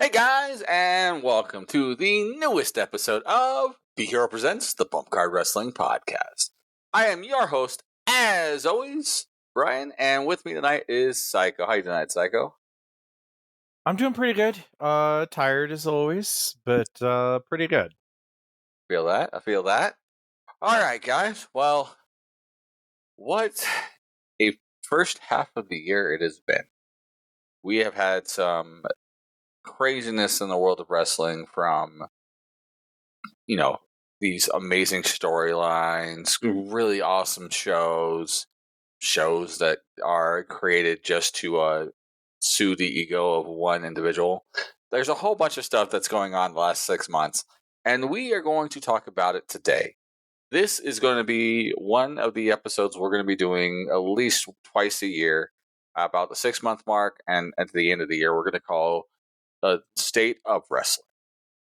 Hey guys, and welcome to the newest episode of Be Hero Presents the Bump Card Wrestling Podcast. I am your host, as always, Brian, and with me tonight is Psycho. How you doing tonight, Psycho? I'm doing pretty good. Tired as always, but pretty good. Feel that? I feel that. All right, guys. Well, what a first half of the year it has been. We have had some craziness in the world of wrestling from these amazing storylines, really awesome shows that are created just to soothe the ego of one individual. There's a whole bunch of stuff that's going on the last 6 months, and we are going to talk about it today. This is going to be one of the episodes we're going to be doing at least twice a year, about the 6 month mark, and at the end of the year, we're going to call the State of Wrestling.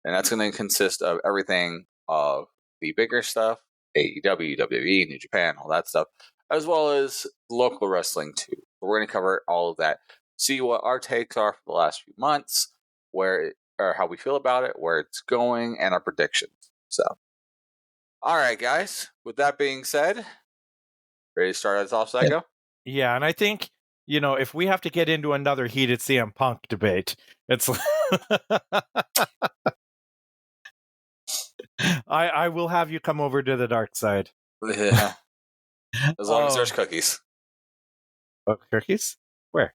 And that's going to consist of everything of the bigger stuff, AEW, WWE, New Japan, all that stuff, as well as local wrestling too. We're going to cover all of that, see what our takes are for the last few months, or how we feel about it, where it's going, and our predictions. So, all right, guys. With that being said, ready to start us off, Psycho? Yeah, and I think if we have to get into another heated CM Punk debate, it's I will have you come over to the dark side. Yeah. As long as there's cookies. Cookies? Where?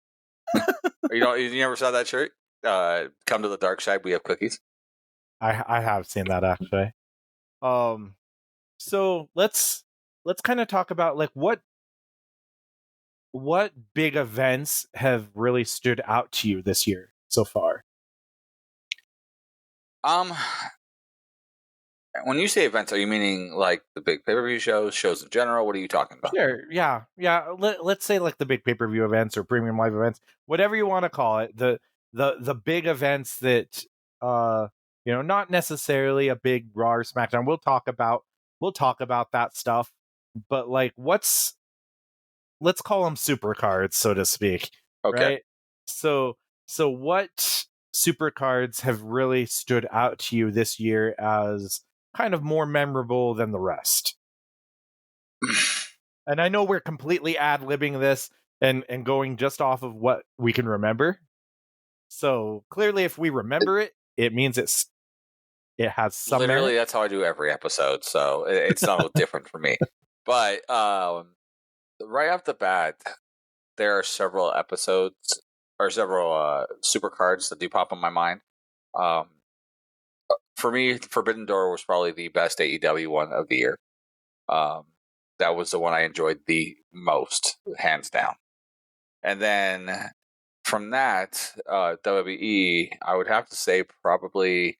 You never saw that shirt? Come to the dark side. We have cookies. I have seen that actually. So let's kind of talk about like what big events have really stood out to you this year so far. When you say events, are you meaning like the big pay-per-view shows in general? What are you talking about? Sure, yeah. Let's say like the big pay-per-view events or premium live events, whatever you want to call it. The big events that not necessarily a big Raw or SmackDown. We'll talk about that stuff, but like let's call them super cards, so to speak. Okay. Right? So what super cards have really stood out to you this year as kind of more memorable than the rest? And I know we're completely ad-libbing this and going just off of what we can remember. So clearly, if we remember it, it means it has some Literally, merit. that's how I do every episode, so it's not different for me. But right off the bat, there are several episodes or several super cards that do pop in my mind. For me, Forbidden Door was probably the best AEW one of the year. That was the one I enjoyed the most, hands down. And then from that, WWE, I would have to say probably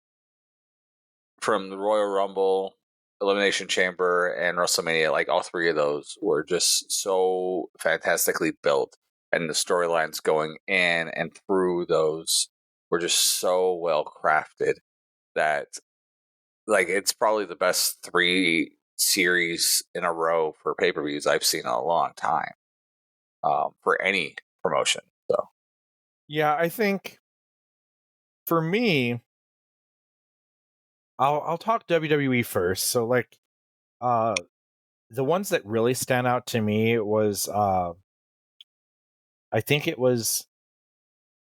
from the Royal Rumble, Elimination Chamber, and WrestleMania, like all three of those were just so fantastically built. And the storylines going in and through those were just so well crafted that, like, it's probably the best 3 series in a row for pay-per-views I've seen in a long time, for any promotion. So Yeah, I think for me, I'll talk WWE first. So like, the ones that really stand out to me was I think it was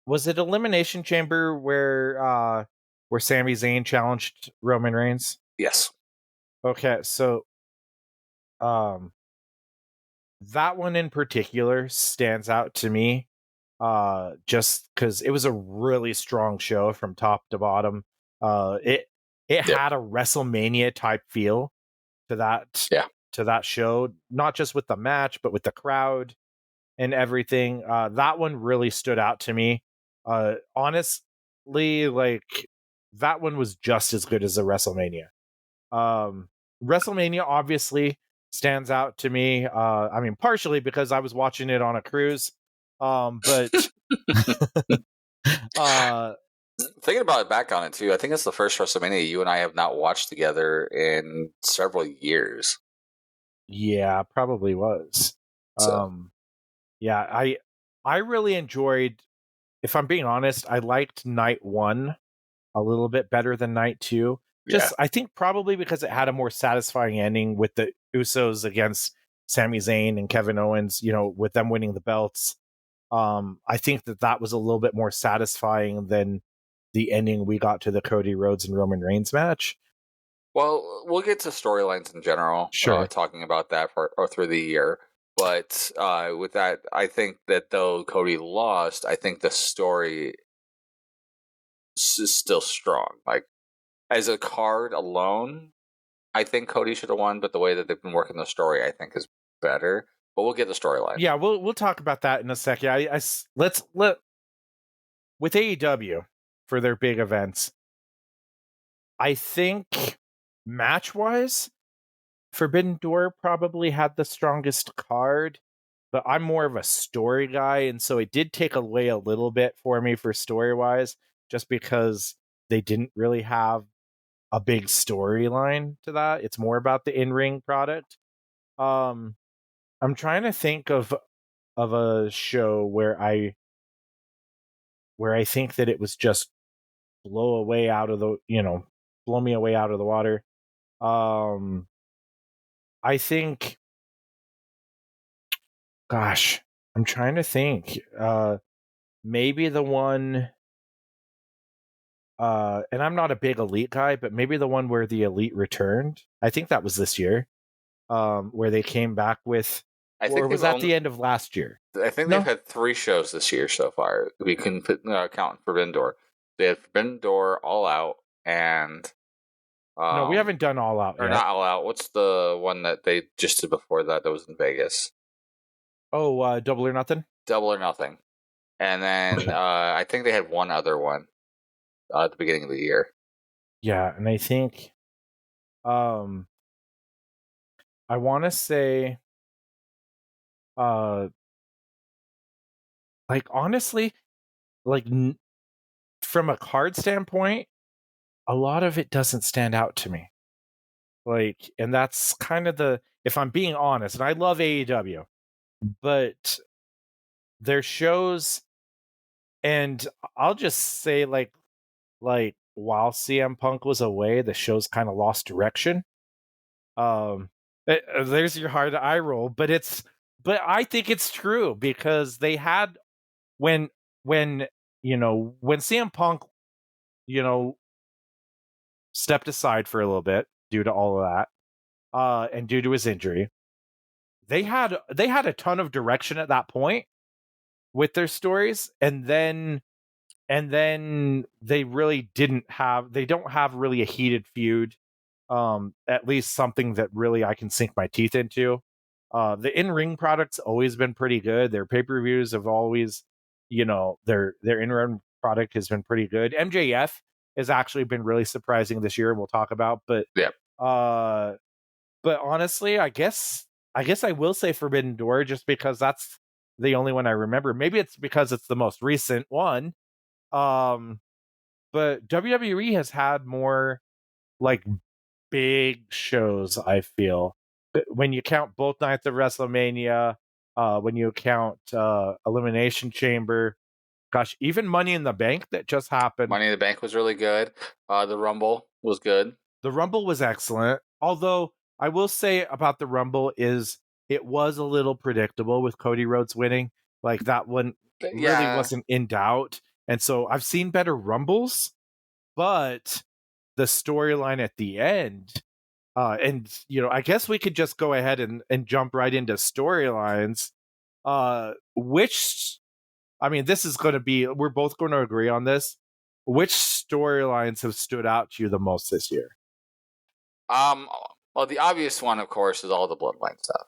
it Elimination Chamber where Sami Zayn challenged Roman Reigns? yes. Okay, so that one in particular stands out to me just because it was a really strong show from top to bottom. It had a WrestleMania type feel to that show, not just with the match but with the crowd and everything. That one really stood out to me. Honestly, like that one was just as good as a WrestleMania. WrestleMania obviously stands out to me. I mean, partially because I was watching it on a cruise. But Thinking about it back on it too, I think it's the first WrestleMania you and I have not watched together in several years. Yeah, probably was. So. Yeah, I really enjoyed. If I'm being honest, I liked night one a little bit better than night 2. Just I think probably because it had a more satisfying ending with the Usos against Sami Zayn and Kevin Owens, with them winning the belts. I think that was a little bit more satisfying than the ending we got to the Cody Rhodes and Roman Reigns match. Well, we'll get to storylines in general, Sure. talking about that or through the year. But with that, I think that though Cody lost, I think the story is still strong. Like, as a card alone, I think Cody should have won, but the way that they've been working the story, I think, is better. But we'll get the storyline. Yeah, we'll talk about that in a second. Let's with AEW for their big events. I think match wise, Forbidden Door probably had the strongest card, but I'm more of a story guy, and so it did take away a little bit for me for story wise, just because they didn't really have a big storyline to that. It's more about the in-ring product. I'm trying to think of a show where I think that it was just blow me away out of the water. I think, gosh, I'm trying to think. Maybe the one, and I'm not a big Elite guy, but maybe the one where the Elite returned. I think that was this year, where they came back with, or was that the end of last year? I think they've had 3 shows this year so far. We can count Forbidden Door. They had Forbidden Door, All Out, and no, we haven't done All Out or yet. not All Out. What's the one that they just did before that was in Vegas? Oh, Double or Nothing? Double or Nothing. And then I think they had one other one at the beginning of the year. Yeah, and I think I want to say like honestly, like from a card standpoint, a lot of it doesn't stand out to me. Like, and that's kind of if I'm being honest, and I love AEW, but their shows, and I'll just say like while CM Punk was away, the shows kind of lost direction. There's your hard eye roll, but I think it's true because they had when CM Punk, stepped aside for a little bit due to all of that, and due to his injury, they had a ton of direction at that point with their stories, and then they really don't have really a heated feud, at least something that really I can sink my teeth into. The in-ring product's always been pretty good. Their pay-per-views have always, their in-ring product has been pretty good. MJF has actually been really surprising this year. We'll talk about, but but honestly, I guess I will say Forbidden Door just because that's the only one I remember. Maybe it's because it's the most recent one. But WWE has had more like big shows, I feel. When you count both nights of WrestleMania, when you count Elimination Chamber, gosh, even Money in the Bank that just happened. Money in the Bank was really good. The Rumble was good. The Rumble was excellent. Although I will say about the Rumble is it was a little predictable with Cody Rhodes winning. Like that one really wasn't in doubt. And so I've seen better Rumbles, but the storyline at the end, and I guess we could just go ahead and jump right into storylines. Which, I mean, this is going to be, we're both going to agree on this. Which storylines have stood out to you the most this year? Well, the obvious one, of course, is all the Bloodline stuff.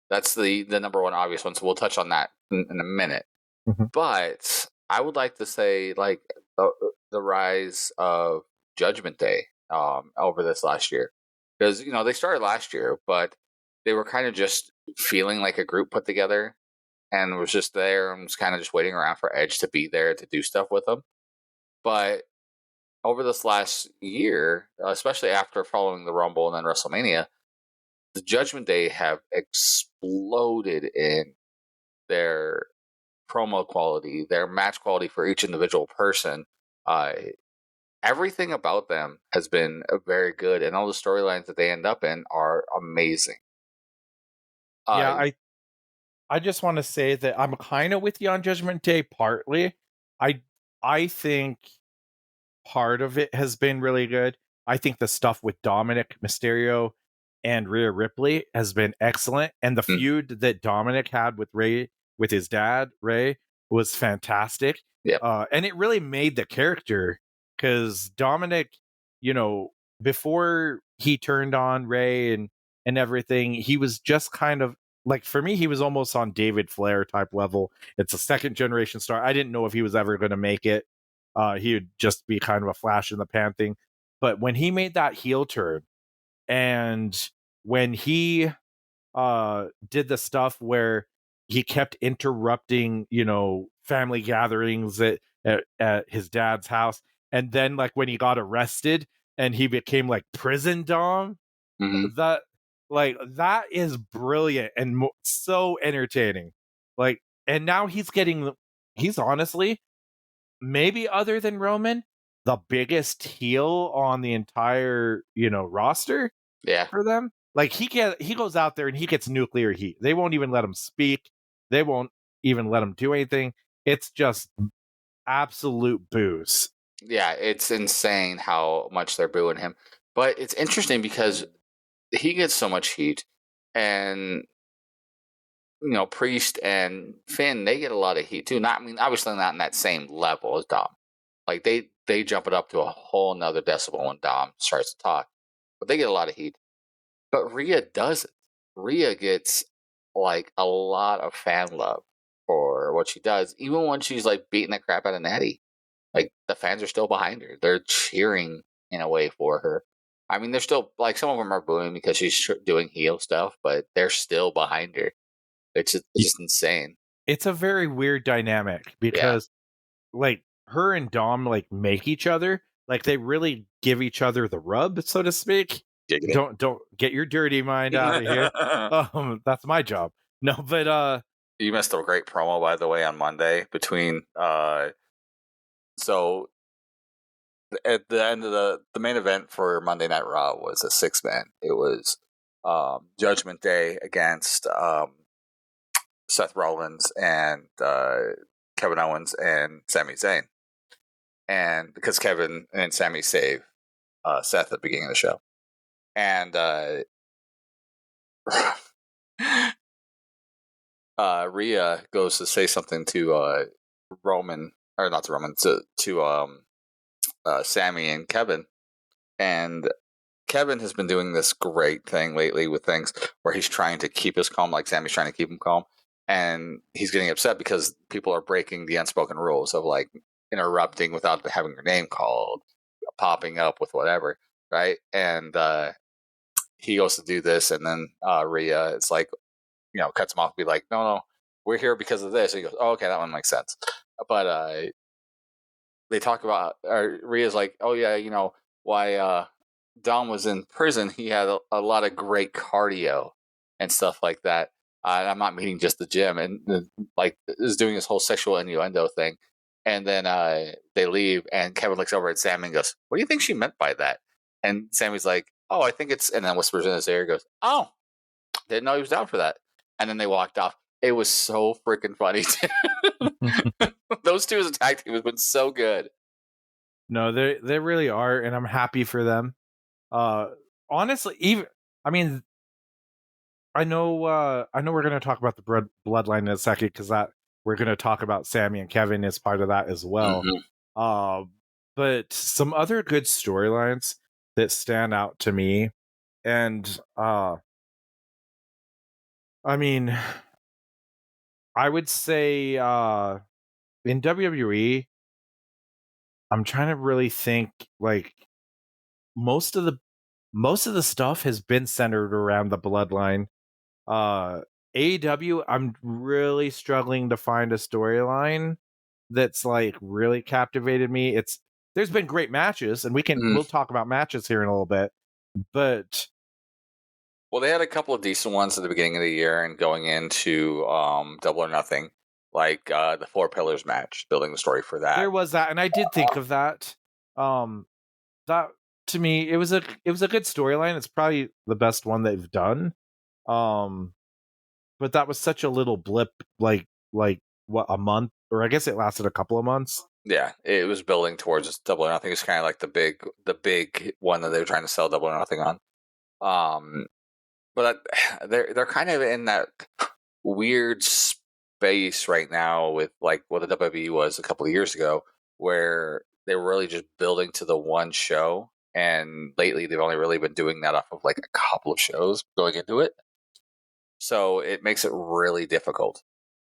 That's the number one obvious one. So we'll touch on that in a minute. Mm-hmm. But I would like to say, like, the rise of Judgment Day over this last year, because they started last year, but they were kind of just feeling like a group put together, and was just there and was kind of just waiting around for Edge to be there to do stuff with them. But over this last year, especially after following the Rumble and then WrestleMania, the Judgment Day have exploded in their promo quality, their match quality for each individual person everything about them has been very good, and all the storylines that they end up in are amazing. Yeah, I just want to say that I'm kind of with you on Judgment Day. Partly, I I think part of it has been really good. I think the stuff with Dominic Mysterio and Rhea Ripley has been excellent, and the Mm. feud that Dominic had with Ray, with his dad Ray, was fantastic. Yep. And it really made the character, because Dominic, you know, before he turned on Ray and everything, he was just kind of like, for me, he was almost on David Flair type level. It's a second generation star. I didn't know if he was ever going to make it. He would just be kind of a flash in the pan thing. But when he made that heel turn, and when he did the stuff where he kept interrupting, family gatherings at his dad's house, and then like when he got arrested and he became like prison dom, Mm-hmm. that is brilliant and so entertaining. Like, and now he's honestly, maybe other than Roman, the biggest heel on the entire, roster Yeah. for them. Like, he goes out there and he gets nuclear heat. They won't even let him speak. They won't even let him do anything. It's just absolute booze. Yeah, it's insane how much they're booing him. But it's interesting because he gets so much heat, and Priest and Finn, they get a lot of heat too. Obviously not in that same level as Dom. Like they jump it up to a whole nother decibel when Dom starts to talk, but they get a lot of heat. But Rhea doesn't. Rhea gets like a lot of fan love for what she does, even when she's like beating the crap out of Natty. Like, the fans are still behind her. They're cheering in a way for her. I mean, they're still like, some of them are booing because she's doing heel stuff, but they're still behind her. It's just insane. It's a very weird dynamic Yeah. because like her and Dom like make each other, like they really give each other the rub, so to speak. Giggity. Don't get your dirty mind out of here. That's my job. No, but You missed a great promo, by the way, on Monday between so at the end of the main event for Monday Night Raw was a 6-man. It was Judgment Day against Seth Rollins and Kevin Owens and Sami Zayn. And because Kevin and Sami save Seth at the beginning of the show. And Rhea goes to say something to Roman, or not to Roman, to Sami and Kevin. And Kevin has been doing this great thing lately with things where he's trying to keep us calm, like Sami's trying to keep him calm. And he's getting upset because people are breaking the unspoken rules of like interrupting without having your name called, popping up with whatever, right? And he goes to do this, and then Rhea, it's like, cuts him off, be like, no, we're here because of this. And he goes, oh, okay, that one makes sense. But they talk about, Rhea's like, oh yeah, why Dom was in prison, he had a lot of great cardio and stuff like that. I'm not meaning just the gym, and like is doing this whole sexual innuendo thing. And then they leave, and Kevin looks over at Sami and goes, "What do you think she meant by that?" And Sami's like, "Oh, I think it's," and then whispers in his ear, goes, "Oh, didn't know he was down for that." And then they walked off. It was so freaking funny. Those two as a tag team has been so good. No, they really are, and I'm happy for them. Honestly, even I know we're going to talk about the bloodline in a second, because that we're going to talk about Sami and Kevin as part of that as well. Mm-hmm. But some other good storylines that stand out to me, and I would say in WWE, I'm trying to really think, like most of the stuff has been centered around the bloodline. AEW, I'm really struggling to find a storyline that's like really captivated me. There's been great matches, and we'll talk about matches here in a little bit, but well, they had a couple of decent ones at the beginning of the year and going into Double or Nothing, like the Four Pillars match, building the story for that. there was that, and I did think of that. that to me, it was a good storyline. It's probably the best one they've done. Um, but that was such a little blip, like what, a month, or I guess it lasted a couple of months. Yeah, it was building towards Double or Nothing. It's kind of like the big one that they were trying to sell Double or Nothing on. But they're kind of in that weird space right now with like what the WWE was a couple of years ago, where they were really just building to the one show, and lately they've only really been doing that off of like a couple of shows going into it. So it makes it really difficult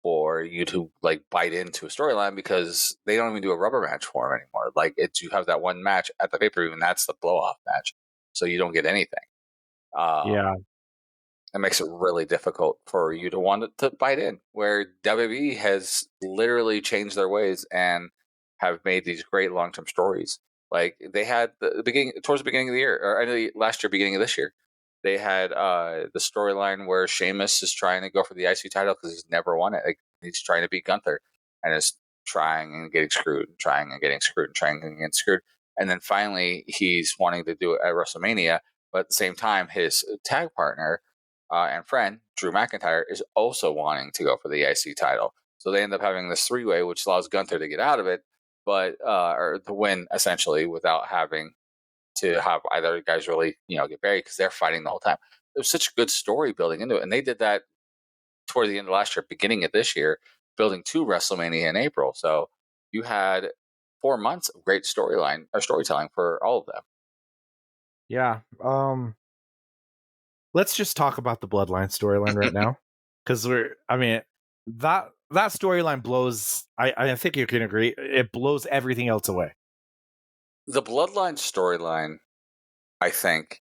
for you to like bite into a storyline because they don't even do a rubber match for them anymore. Like it's you have that one match at the pay per view, and that's the blow off match, so you don't get anything. Yeah, It makes it really difficult for you to want to bite in. Where WWE has literally changed their ways and have made these great long term stories. Like they had the beginning towards the beginning of the year, or last year, beginning of this year, they had the storyline where Sheamus is trying to go for the IC title because he's never won it. Like, he's trying to beat Gunther and is trying and getting screwed, and trying and getting screwed, and trying and getting screwed. And then finally, he's wanting to do it at WrestleMania, but at the same time, his tag partner and friend Drew McIntyre is also wanting to go for the IC title. So they end up having this three-way, which allows Gunther to get out of it, but or to win essentially without having to have either guys really get buried because they're fighting the whole time. There's such a good story building into it, and they did that toward the end of last year, beginning of this year, building to WrestleMania in April. So you had 4 months of great storyline or storytelling for all of them. yeah. Let's just talk about the Bloodline storyline right now, because that storyline blows. I think you can agree, it blows everything else away. The Bloodline storyline, I think,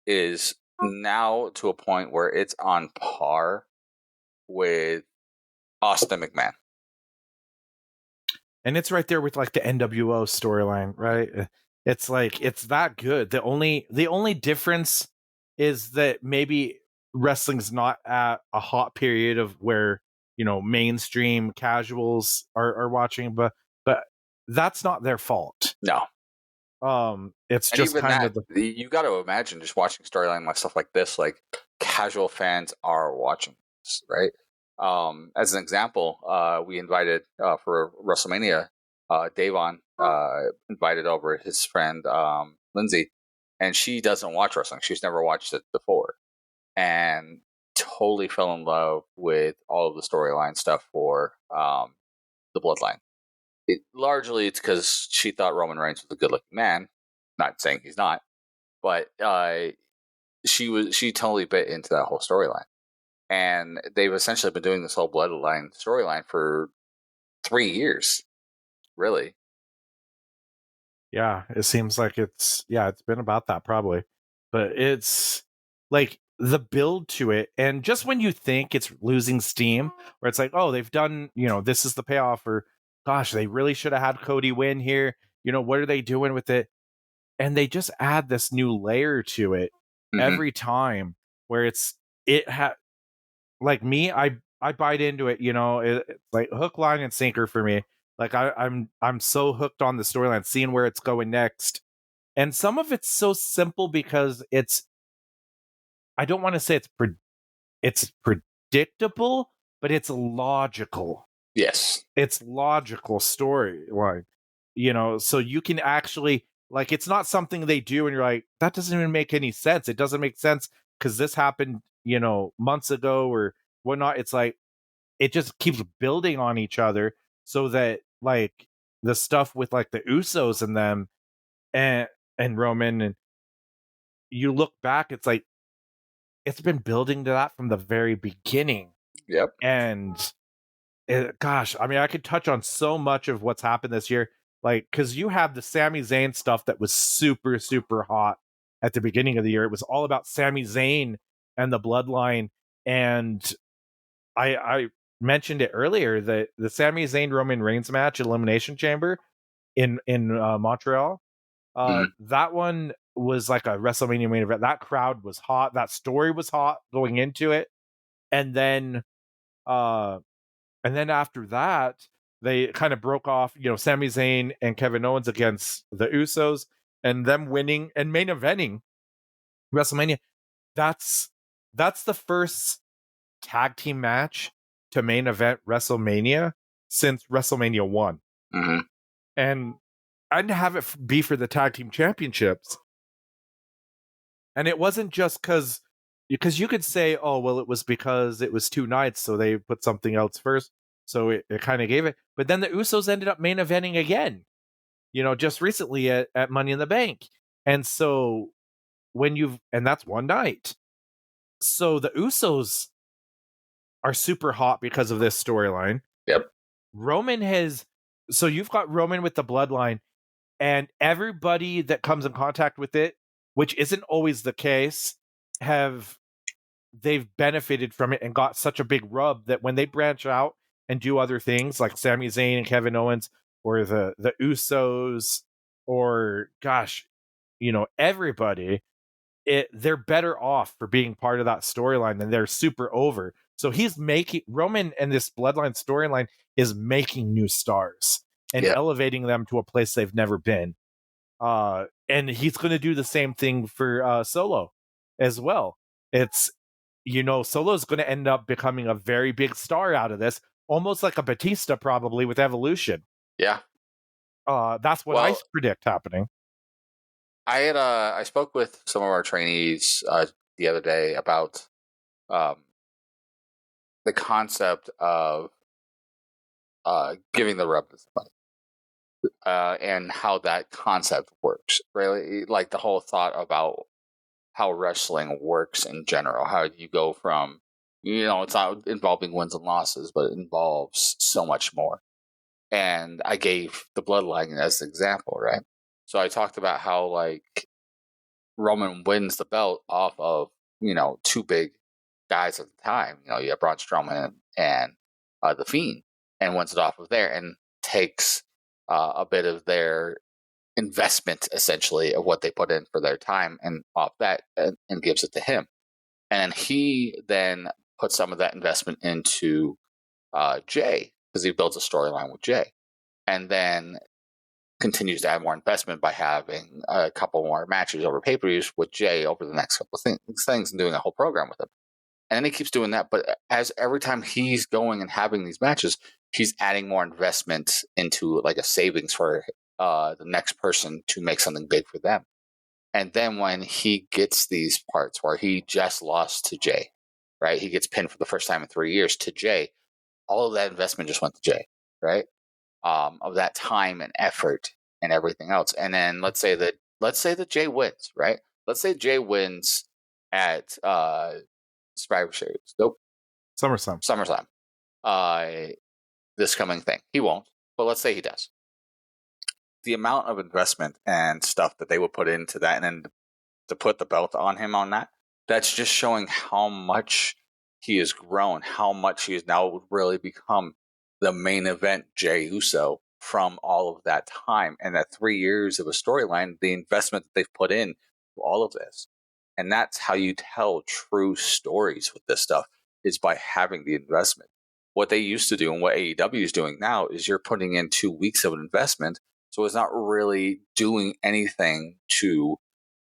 is now to a point where it's on par with Austin McMahon. And it's right there with like the NWO storyline, right? It's like it's that good. The only difference is that maybe wrestling's not at a hot period of where mainstream casuals are watching, but that's not their fault. No, It's and just even kind that, of you got to imagine just watching storyline like stuff like this, like casual fans are watching this, right? As an example, we invited for WrestleMania, Davon invited over his friend Lindsay, and she doesn't watch wrestling. She's never watched it before, and totally fell in love with all of the storyline stuff for the Bloodline. Largely, it's because she thought Roman Reigns was a good-looking man. Not saying he's not, but she totally bit into that whole storyline. And they've essentially been doing this whole Bloodline storyline for 3 years, really. Yeah, it seems like it's been about that probably. But it's like the build to it, and just when you think it's losing steam, where it's like, oh, they've done, this is the payoff, or gosh, they really should have had Cody win here. What are they doing with it? And they just add this new layer to it every time, where like me, I bite into it, it's like hook, line, and sinker for me. Like I'm so hooked on the storyline, seeing where it's going next. And some of it's so simple because I don't want to say it's predictable, but it's logical. Yes. It's logical storyline. So you can actually, like, it's not something they do and you're like, that doesn't even make any sense. It doesn't make sense because this happened, months ago or whatnot. It's like it just keeps building on each other, so that like the stuff with like the Usos and them and Roman, and you look back, it's like it's been building to that from the very beginning. Yep. And gosh, I could touch on so much of what's happened this year, like because you have the Sami Zayn stuff that was super super hot at the beginning of the year. It was all about Sami Zayn and the Bloodline, and I mentioned it earlier that the Sami Zayn Roman Reigns match, Elimination Chamber in Montreal, that one was like a WrestleMania main event. That crowd was hot. That story was hot going into it, and then after that, they kind of broke off. Sami Zayn and Kevin Owens against the Usos, and them winning and main eventing WrestleMania. That's the first tag team match to main event WrestleMania since WrestleMania 1. Mm-hmm. And I didn't have it be for the tag team championships. And it wasn't just because you could say, oh, well, it was because it was 2 nights, so they put something else first. So it kind of gave it. But then the Usos ended up main eventing again, just recently at Money in the Bank. And so and that's one night. So the Usos are super hot because of this storyline. Yep. So you've got Roman with the bloodline, and everybody that comes in contact with it, which isn't always the case, they've benefited from it and got such a big rub that when they branch out and do other things like Sami Zayn and Kevin Owens or the Usos or everybody, they're better off for being part of that storyline, and they're super over. So he's making Roman, and this bloodline storyline is making new stars and elevating them to a place they've never been. And he's going to do the same thing for Solo as well. It's, Solo's going to end up becoming a very big star out of this, almost like a Batista probably with Evolution. Yeah. That's what I predict happening. I spoke with some of our trainees the other day about the concept of giving the rub to somebody. And how that concept works, really, like the whole thought about how wrestling works in general. How you go from, it's not involving wins and losses, but it involves so much more. And I gave the bloodline as an example, right? So I talked about how like Roman wins the belt off of 2 big guys at the time. You have Braun Strowman and the Fiend, and wins it off of there, and takes a bit of their investment, essentially, of what they put in for their time, and off that, and gives it to him. And he then puts some of that investment into Jay, because he builds a storyline with Jay, and then continues to add more investment by having a couple more matches over pay-per-views with Jay over the next couple of things, and doing a whole program with him. And then he keeps doing that, but as every time he's going and having these matches, he's adding more investment into like a savings for the next person to make something big for them. And then when he gets these parts where he just lost to Jay, right? He gets pinned for the first time in 3 years to Jay. All of that investment just went to Jay, right? Of that time and effort and everything else. And then let's say that Jay wins, right? Let's say Jay wins at Survivor Series. Nope. SummerSlam. This coming thing. He won't, but let's say he does. The amount of investment and stuff that they would put into that, and then to put the belt on him on that's just showing how much he has grown, how much he has now really become the main event Jey Uso from all of that time. And that 3 years of a storyline, the investment that they've put in to all of this. And that's how you tell true stories with this stuff, is by having the investment. What they used to do and what AEW is doing now is you're putting in 2 weeks of an investment, so it's not really doing anything to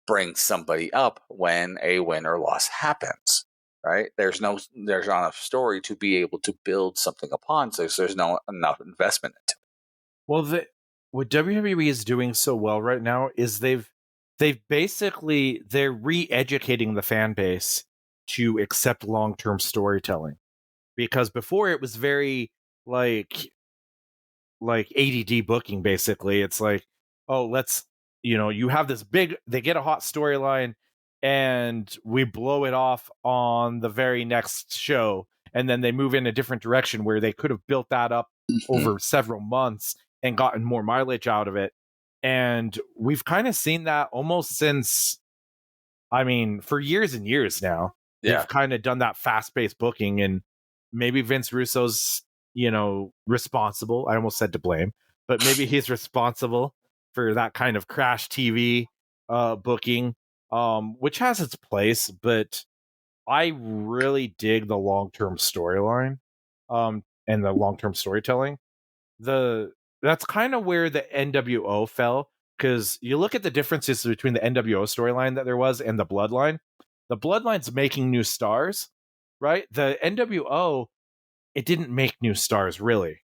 bring somebody up when a win or loss happens, right? There's not enough story to be able to build something upon, so there's not enough investment into it. Well, what WWE is doing so well right now is they're re-educating the fan base to accept long-term storytelling, because before it was very like ADD booking. Basically, it's like, oh, let's you have this big, they get a hot storyline and we blow it off on the very next show, and then they move in a different direction where they could have built that up over several months and gotten more mileage out of it. And we've kind of seen that almost since, for years and years now. Yeah. They've kind of done that fast-paced booking, and maybe Vince Russo's, responsible. I almost said to blame, but maybe he's responsible for that kind of crash TV booking, which has its place, but I really dig the long-term storyline and the long-term storytelling. That's kind of where the NWO fell. because you look at the differences between the NWO storyline that there was and the Bloodline. The Bloodline's making new stars, right? The NWO, it didn't make new stars really,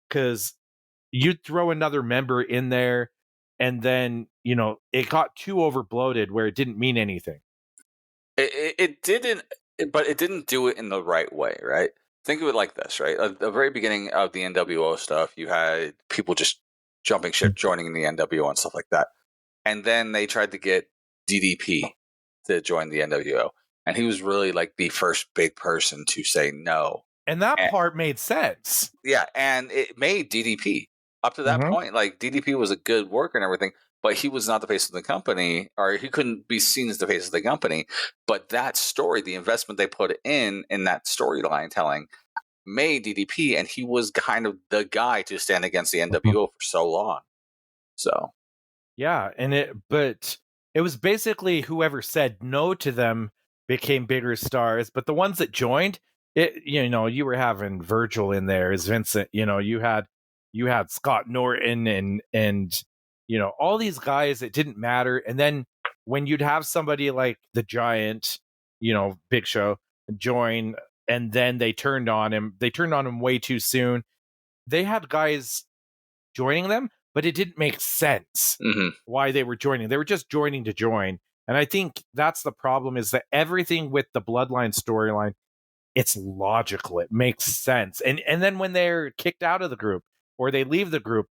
because you'd throw another member in there, and then it got too overbloated where it didn't mean anything. It didn't, but it didn't do it in the right way, right? Think of it like this, right? At the very beginning of the NWO stuff, you had people just jumping ship, joining the NWO and stuff like that. And then they tried to get DDP to join the NWO. And he was really like the first big person to say no. And that part made sense. Yeah, and it made DDP. Up to that point, like DDP was a good worker and everything, but he was not the face of the company, or he couldn't be seen as the face of the company. But that story, the investment they put in that storyline telling, made DDP, and he was kind of the guy to stand against the NWO for so long. So, yeah, but it was basically whoever said no to them became bigger stars, but the ones that joined, you were having Virgil in there as Vincent. You had Scott Norton and all these guys. It didn't matter. And then when you'd have somebody like the Giant, Big Show, join, and then they turned on him. They turned on him way too soon. They had guys joining them, but it didn't make sense why they were joining. They were just joining to join. And I think that's the problem, is that everything with the Bloodline storyline, it's logical. It makes sense. And then when they're kicked out of the group or they leave the group,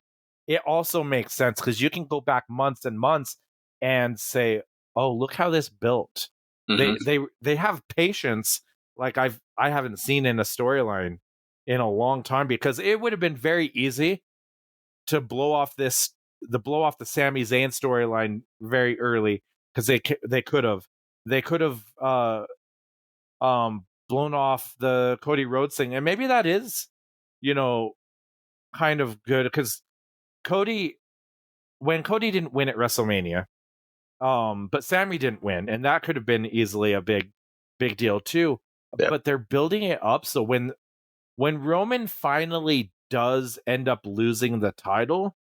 it also makes sense, because you can go back months and months and say, oh, look how this built. They have patience like I haven't seen in a storyline in a long time, because it would have been very easy to blow off the Sami Zayn storyline very early, because they could have blown off the Cody Rhodes thing, and maybe that is kind of good, because when Cody didn't win at WrestleMania, but Sami didn't win, and that could have been easily a big deal too. Yeah. But they're building it up, so when Roman finally does end up losing the title,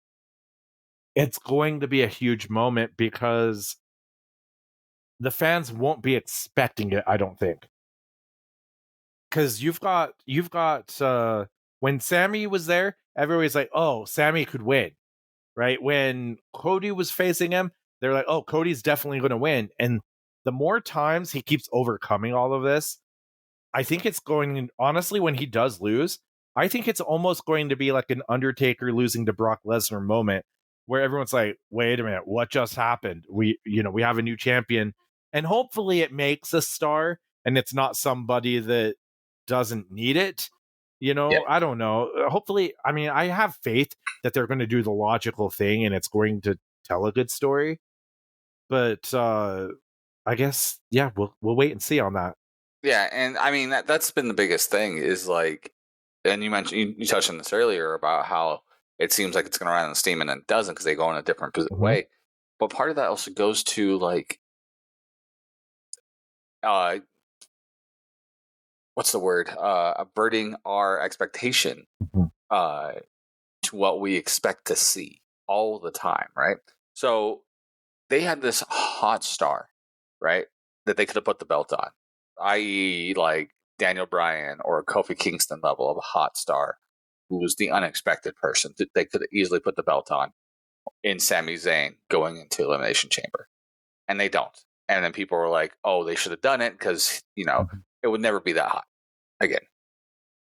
it's going to be a huge moment, because the fans won't be expecting it, I don't think. Because you've got when Sami was there, everybody's like, oh, Sami could win, right? When Cody was facing him, they're like, oh, Cody's definitely going to win. And the more times he keeps overcoming all of this, I think it's going, honestly, when he does lose, I think it's almost going to be like an Undertaker losing to Brock Lesnar moment, where everyone's like, wait a minute, what just happened? We have a new champion, and hopefully it makes a star, and it's not somebody that doesn't need it. Yeah. I don't know. Hopefully, I mean, I have faith that they're going to do the logical thing and it's going to tell a good story. But I guess, yeah, we'll wait and see on that. Yeah, and I mean that's been the biggest thing, is like, and you mentioned, you touched on this earlier about how it seems like it's going to run on steam and then it doesn't, because they go in a different way. But part of that also goes to like, what's the word? Averting our expectation to what we expect to see all the time, right? So they had this hot star, right, that they could have put the belt on, i.e. like Daniel Bryan or Kofi Kingston level of a hot star, who was the unexpected person that they could easily put the belt on, in Sami Zayn going into Elimination Chamber. And they don't. And then people were like, oh, they should have done it, because, it would never be that hot again.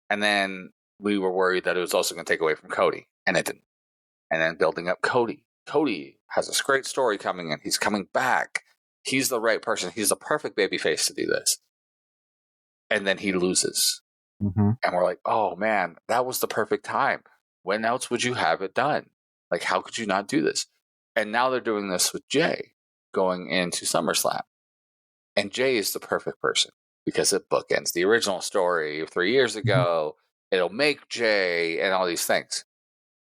And then we were worried that it was also going to take away from Cody, and it didn't. And then building up Cody. Cody has this great story coming in. He's coming back. He's the right person. He's the perfect babyface to do this. And then he loses. And we're like, oh man, that was the perfect time. When else would you have it done? Like, how could you not do this? And now they're doing this with Jay going into SummerSlam. And Jay is the perfect person, because it bookends the original story of 3 years ago. It'll make Jay and all these things.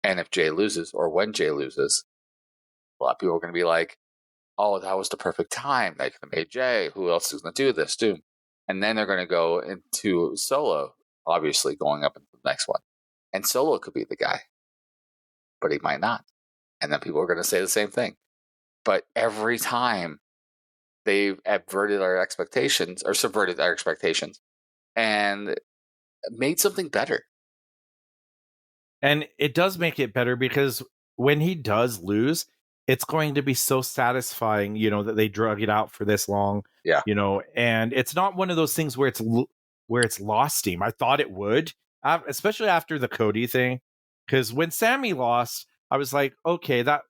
And if Jay loses, or when Jay loses, a lot of people are going to be like, oh, that was the perfect time. They could have made Jay. Who else is going to do this? And then they're going to go into Solo, obviously going up into the next one. And Solo could be the guy, but he might not. And then people are going to say the same thing. but every time they've subverted our expectations and made something better. And it does make it better because when he does lose, it's going to be so satisfying, that they drug it out for this long. Yeah. And it's not one of those things where it's lost steam. I thought it would, especially after the Cody thing, because when Sammy lost, I was like, okay, that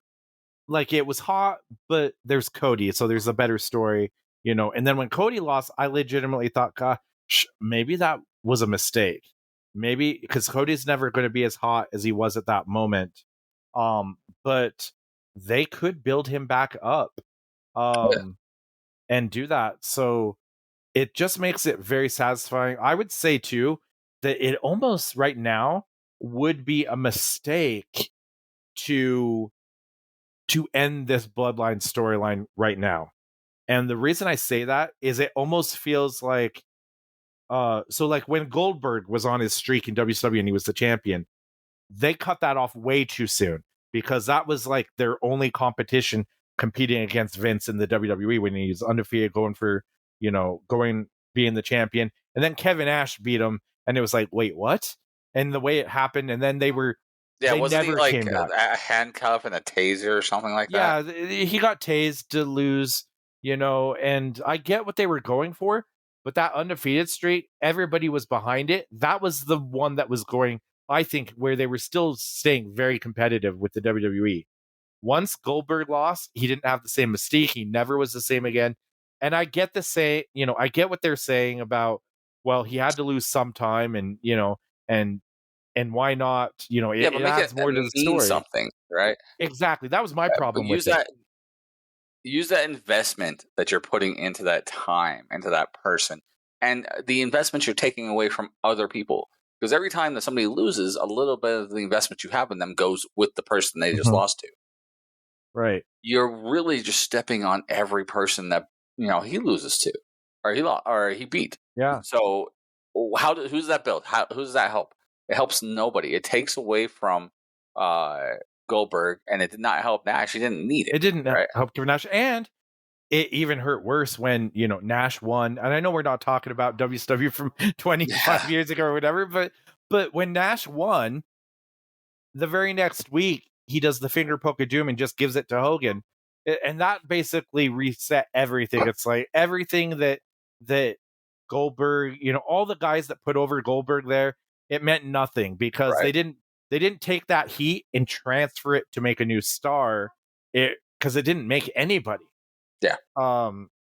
like it was hot, but there's Cody, so there's a better story, And then when Cody lost, I legitimately thought, gosh, maybe that was a mistake. Maybe because Cody's never going to be as hot as he was at that moment. But they could build him back up, and do that. So it just makes it very satisfying. I would say too that it almost right now would be a mistake to end this bloodline storyline right now. And the reason I say that is it almost feels like so like when Goldberg was on his streak in WCW and he was the champion, they cut that off way too soon because that was like their only competition competing against Vince in the WWE when he was undefeated going for, being the champion. And then Kevin Nash beat him and it was like, wait, what? And the way it happened, and then they wasn't he never like came back. a handcuff and a taser or something like that? Yeah, he got tased to lose, and I get what they were going for, but that undefeated streak, everybody was behind it. That was the one that was going, I think, where they were still staying very competitive with the WWE. Once Goldberg lost, he didn't have the same mystique. He never was the same again. And I get I get what they're saying about, well, he had to lose sometime and, and why not, Yeah, but it make it adds more to the mean story. something, right? Exactly. That was my But problem with it. use that investment that you're putting into that time, into that person, and the investment you're taking away from other people. Because every time that somebody loses, a little bit of the investment you have in them goes with the person they just lost to. Right. You're really just stepping on every person that he loses to, or he beat. Yeah. So who's that build? Who does that help? It helps nobody. It takes away from Goldberg, and it did not help Nash. He didn't need it. It didn't right? help Kevin Nash, and it even hurt worse when Nash won. And I know we're not talking about WCW from 25 years ago or whatever, but when Nash won, the very next week he does the finger poke of doom and just gives it to Hogan, and that basically reset everything. It's like everything that Goldberg, all the guys that put over Goldberg there, it meant nothing because Right. they didn't take that heat and transfer it to make a new star. Because it didn't make anybody. Yeah.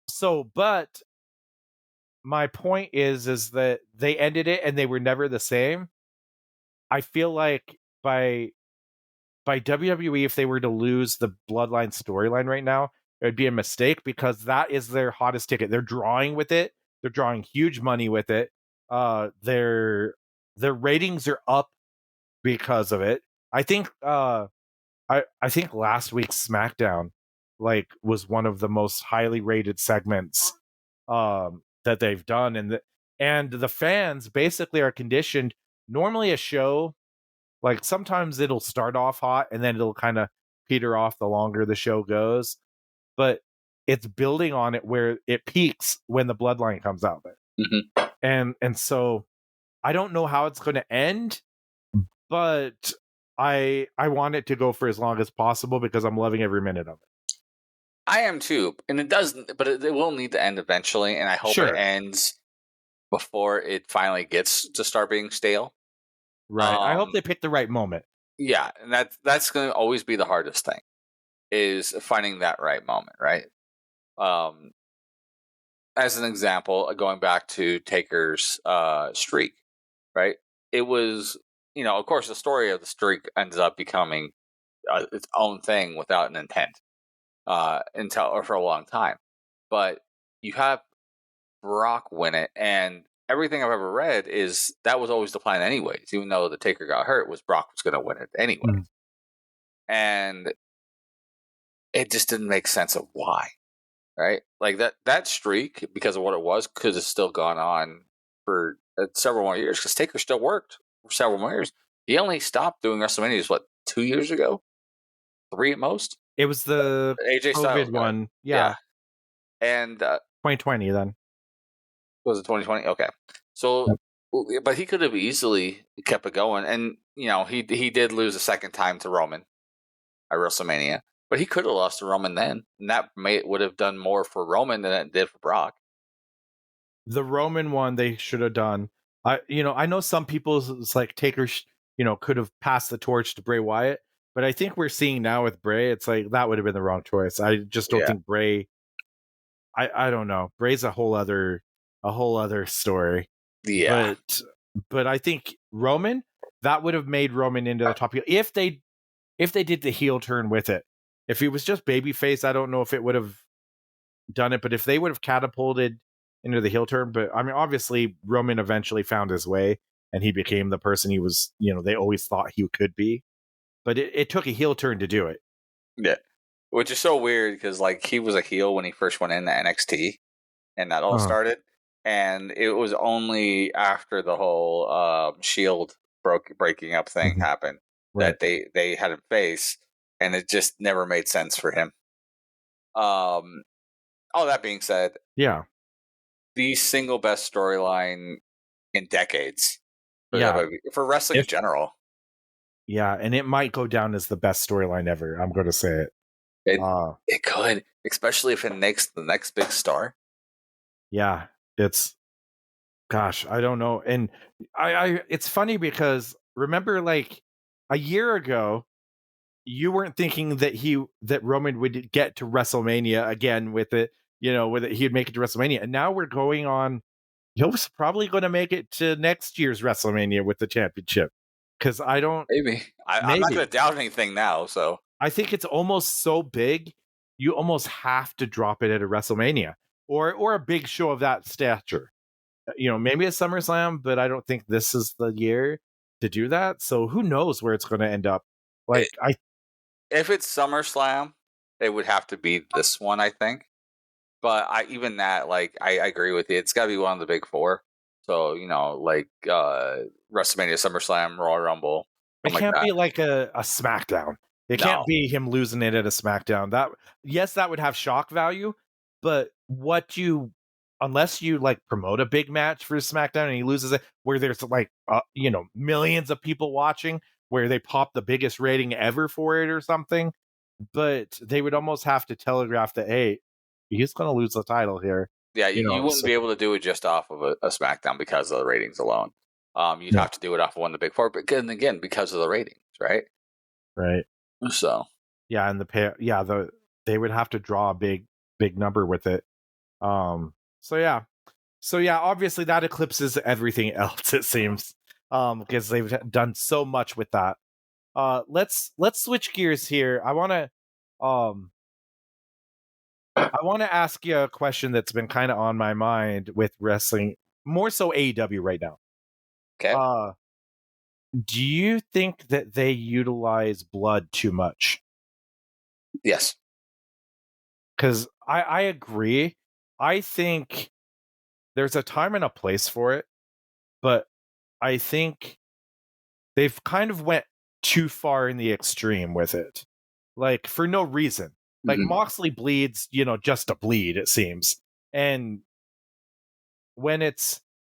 So, but my point is that they ended it and they were never the same. I feel like by WWE, if they were to lose the Bloodline storyline right now, it would be a mistake because that is their hottest ticket. They're drawing with it. They're drawing huge money with it. Their ratings are up because of it. I think I think last week's SmackDown was one of the most highly rated segments that they've done, and the fans basically are conditioned. Normally a show, like sometimes it'll start off hot and then it'll kind of peter off the longer the show goes, but it's building on it where it peaks when the Bloodline comes out of it. Mm-hmm. And so I don't know how it's going to end, but I want it to go for as long as possible because I'm loving every minute of it. I am too, and it doesn't, but it will need to end eventually, and I hope it ends before it finally gets to start being stale. Right. I hope they pick the right moment. Yeah, and that's going to always be the hardest thing, is finding that right moment, right? As an example, going back to Taker's streak, right? It was, of course, the story of the streak ended up becoming its own thing without an intent for a long time. But you have Brock win it, and everything I've ever read is that was always the plan anyways. Even though the Taker got hurt, was Brock was going to win it anyway. And it just didn't make sense of why, right? Like that streak, because of what it was, could have still gone on for several more years because Taker still worked for several more years. He only stopped doing WrestleManias, 2 years ago? 3 at most? It was the AJ Styles COVID got it. one. Yeah. Yeah, And 2020 then. was it 2020? Okay. So, Yep. but he could have easily kept it going. And, he did lose a second time to Roman at WrestleMania. But he could have lost to Roman then. And that would have done more for Roman than it did for Brock. The Roman one they should have done. I know some people it's like Taker, could have passed the torch to Bray Wyatt, but I think we're seeing now with Bray, it's like that would have been the wrong choice. I just don't Yeah. think Bray. I don't know. Bray's a whole other story. Yeah. But I think Roman, that would have made Roman into the top heel if they did the heel turn with it. If he was just babyface, I don't know if it would have done it. But if they would have catapulted into the heel turn, but I mean, obviously Roman eventually found his way and he became the person he was. They always thought he could be, but it took a heel turn to do it. Yeah. Which is so weird because like he was a heel when he first went into NXT and that all started. And it was only after the whole Shield breaking up thing happened that they had him face, and it just never made sense for him. All that being said, Yeah, the single best storyline in decades. Yeah. For wrestling in general. Yeah, and it might go down as the best storyline ever. I'm going to say it. It could, especially if it makes the next big star. Yeah, gosh, I don't know. And it's funny because remember like a year ago, you weren't thinking that Roman would get to WrestleMania again with it, with it, he'd make it to WrestleMania. And now we're going on, he was probably going to make it to next year's WrestleMania with the championship. Because Maybe. I'm not going to doubt anything now, so. I think it's almost so big, you almost have to drop it at a WrestleMania or a big show of that stature. Maybe a SummerSlam, but I don't think this is the year to do that. So who knows where it's going to end up? If it's SummerSlam, it would have to be this one, I think. But I agree with you. It's got to be one of the big four. So like WrestleMania, SummerSlam, Royal Rumble. It can't be like a SmackDown. It can't be him losing it at a SmackDown. That would have shock value, but unless you like promote a big match for SmackDown and he loses it, where there's like millions of people watching, where they pop the biggest rating ever for it or something, but they would almost have to telegraph that, hey, he's going to lose the title here. Yeah, you wouldn't be able to do it just off of a SmackDown because of the ratings alone. You'd have to do it off of one of the big four, but again because of the ratings, right? Right. So yeah, and they would have to draw a big number with it. So yeah, obviously that eclipses everything else, it seems, because they've done so much with that. Let's switch gears here. I want to ask you a question that's been kind of on my mind with wrestling, more so AEW right now. Okay. Do you think that they utilize blood too much? Yes. Because I agree. I think there's a time and a place for it, but I think they've kind of went too far in the extreme with it, like for no reason. Like Moxley bleeds, just to bleed, it seems. And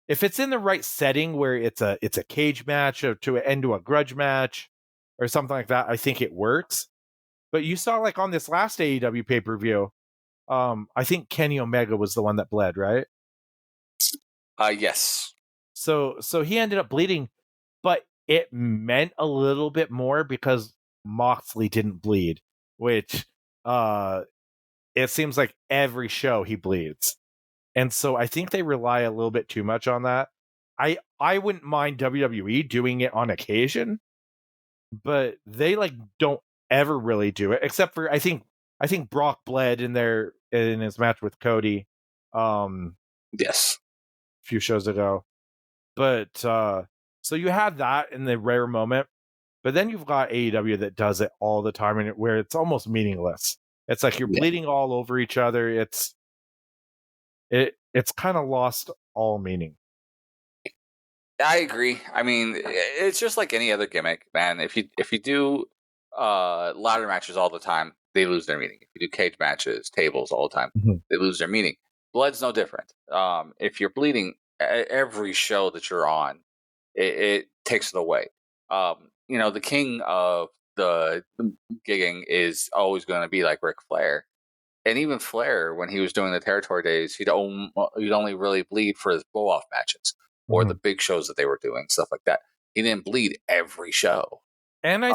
if it's in the right setting where it's a cage match or to end to a grudge match or something like that, I think it works. But you saw like on this last AEW pay-per-view, I think Kenny Omega was the one that bled, right? Yes. So he ended up bleeding, but it meant a little bit more because Moxley didn't bleed, which it seems like every show he bleeds. And so I think they rely a little bit too much on that. I wouldn't mind WWE doing it on occasion, but they like don't ever really do it, except for I think Brock bled in his match with Cody. Yes. A few shows ago. But so you had that in the rare moment, but then you've got AEW that does it all the time, and where it's almost meaningless. It's like you're bleeding all over each other. It's kind of lost all meaning. I agree. I mean, it's just like any other gimmick, man. If you do ladder matches all the time, they lose their meaning. If you do cage matches, tables all the time, Mhm. they lose their meaning. Blood's no different. If you're bleeding every show that you're on, it takes it away. The king of the gigging is always going to be like Ric Flair. And even Flair, when he was doing the territory days, he'd only really bleed for his blow-off matches or the Mhm. big shows that they were doing, stuff like that. He didn't bleed every show. And Uh,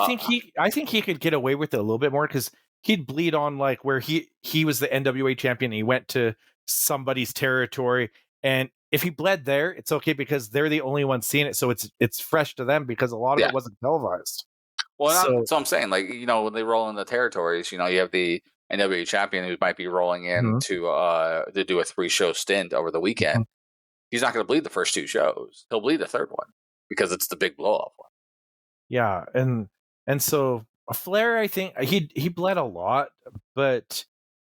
I think he could get away with it a little bit more because he'd bleed on like where he was the NWA champion. And he went to somebody's territory, and if he bled there, it's okay because they're the only ones seeing it, so it's fresh to them because a lot of yeah. it wasn't televised. Well, So that's what I'm saying. Like, when they roll in the territories, you have the NWA champion who might be rolling in Mhm. to do a 3-show stint over the weekend. Mhm. He's not going to bleed the first 2 shows. He'll bleed the third one because it's the big blow off one. Yeah, and so Flair, I think he bled a lot, but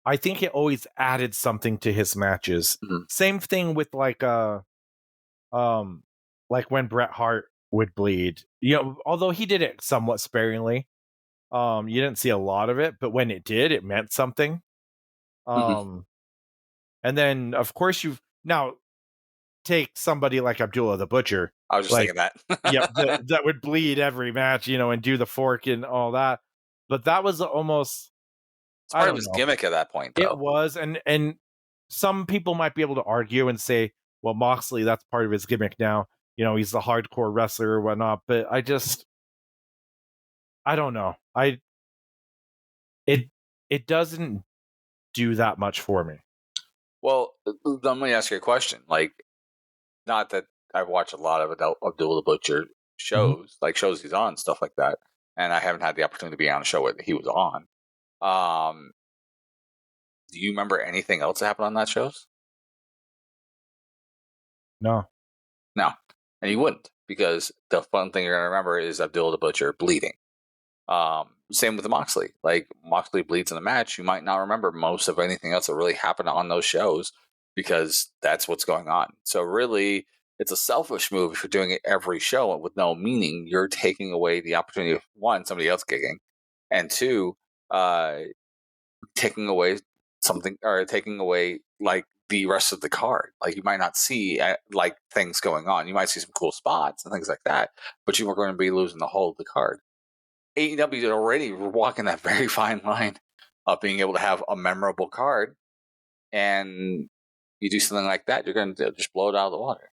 I think it always added something to his matches. Mhm. Same thing with um like when Bret Hart would bleed. Although he did it somewhat sparingly. You didn't see a lot of it, but when it did, it meant something. Mhm. Um and then of course you've now take somebody like Abdullah the Butcher, I was just like thinking that. yep, that would bleed every match, and do the fork and all that. But that was almost, It's I part of don't his know. gimmick at that point, It though. was, and some people might be able to argue and say, well, Moxley, that's part of his gimmick now. He's the hardcore wrestler or whatnot. But I don't know. It it doesn't do that much for me. Well, let me ask you a question. Like, not that I've watched a lot of Abdul the Butcher Mhm. shows, like shows he's on, stuff like that, and I haven't had the opportunity to be on a show that he was on. Um, do you remember anything else that happened on that shows? No. No, and you wouldn't, because the fun thing you're gonna remember is Abdul the Butcher bleeding. Same with Moxley. Like, Moxley bleeds in the match, you might not remember most of anything else that really happened on those shows because that's what's going on. So really, it's a selfish move if you're doing it every show with no meaning. You're taking away the opportunity of, one, somebody else gigging, and two, uh, taking away taking away like the rest of the card. Like, you might not see like things going on. You might see some cool spots and things like that, but you are going to be losing the whole of the card. AEW is already walking that very fine line of being able to have a memorable card, and you do something like that, you're going to just blow it out of the water.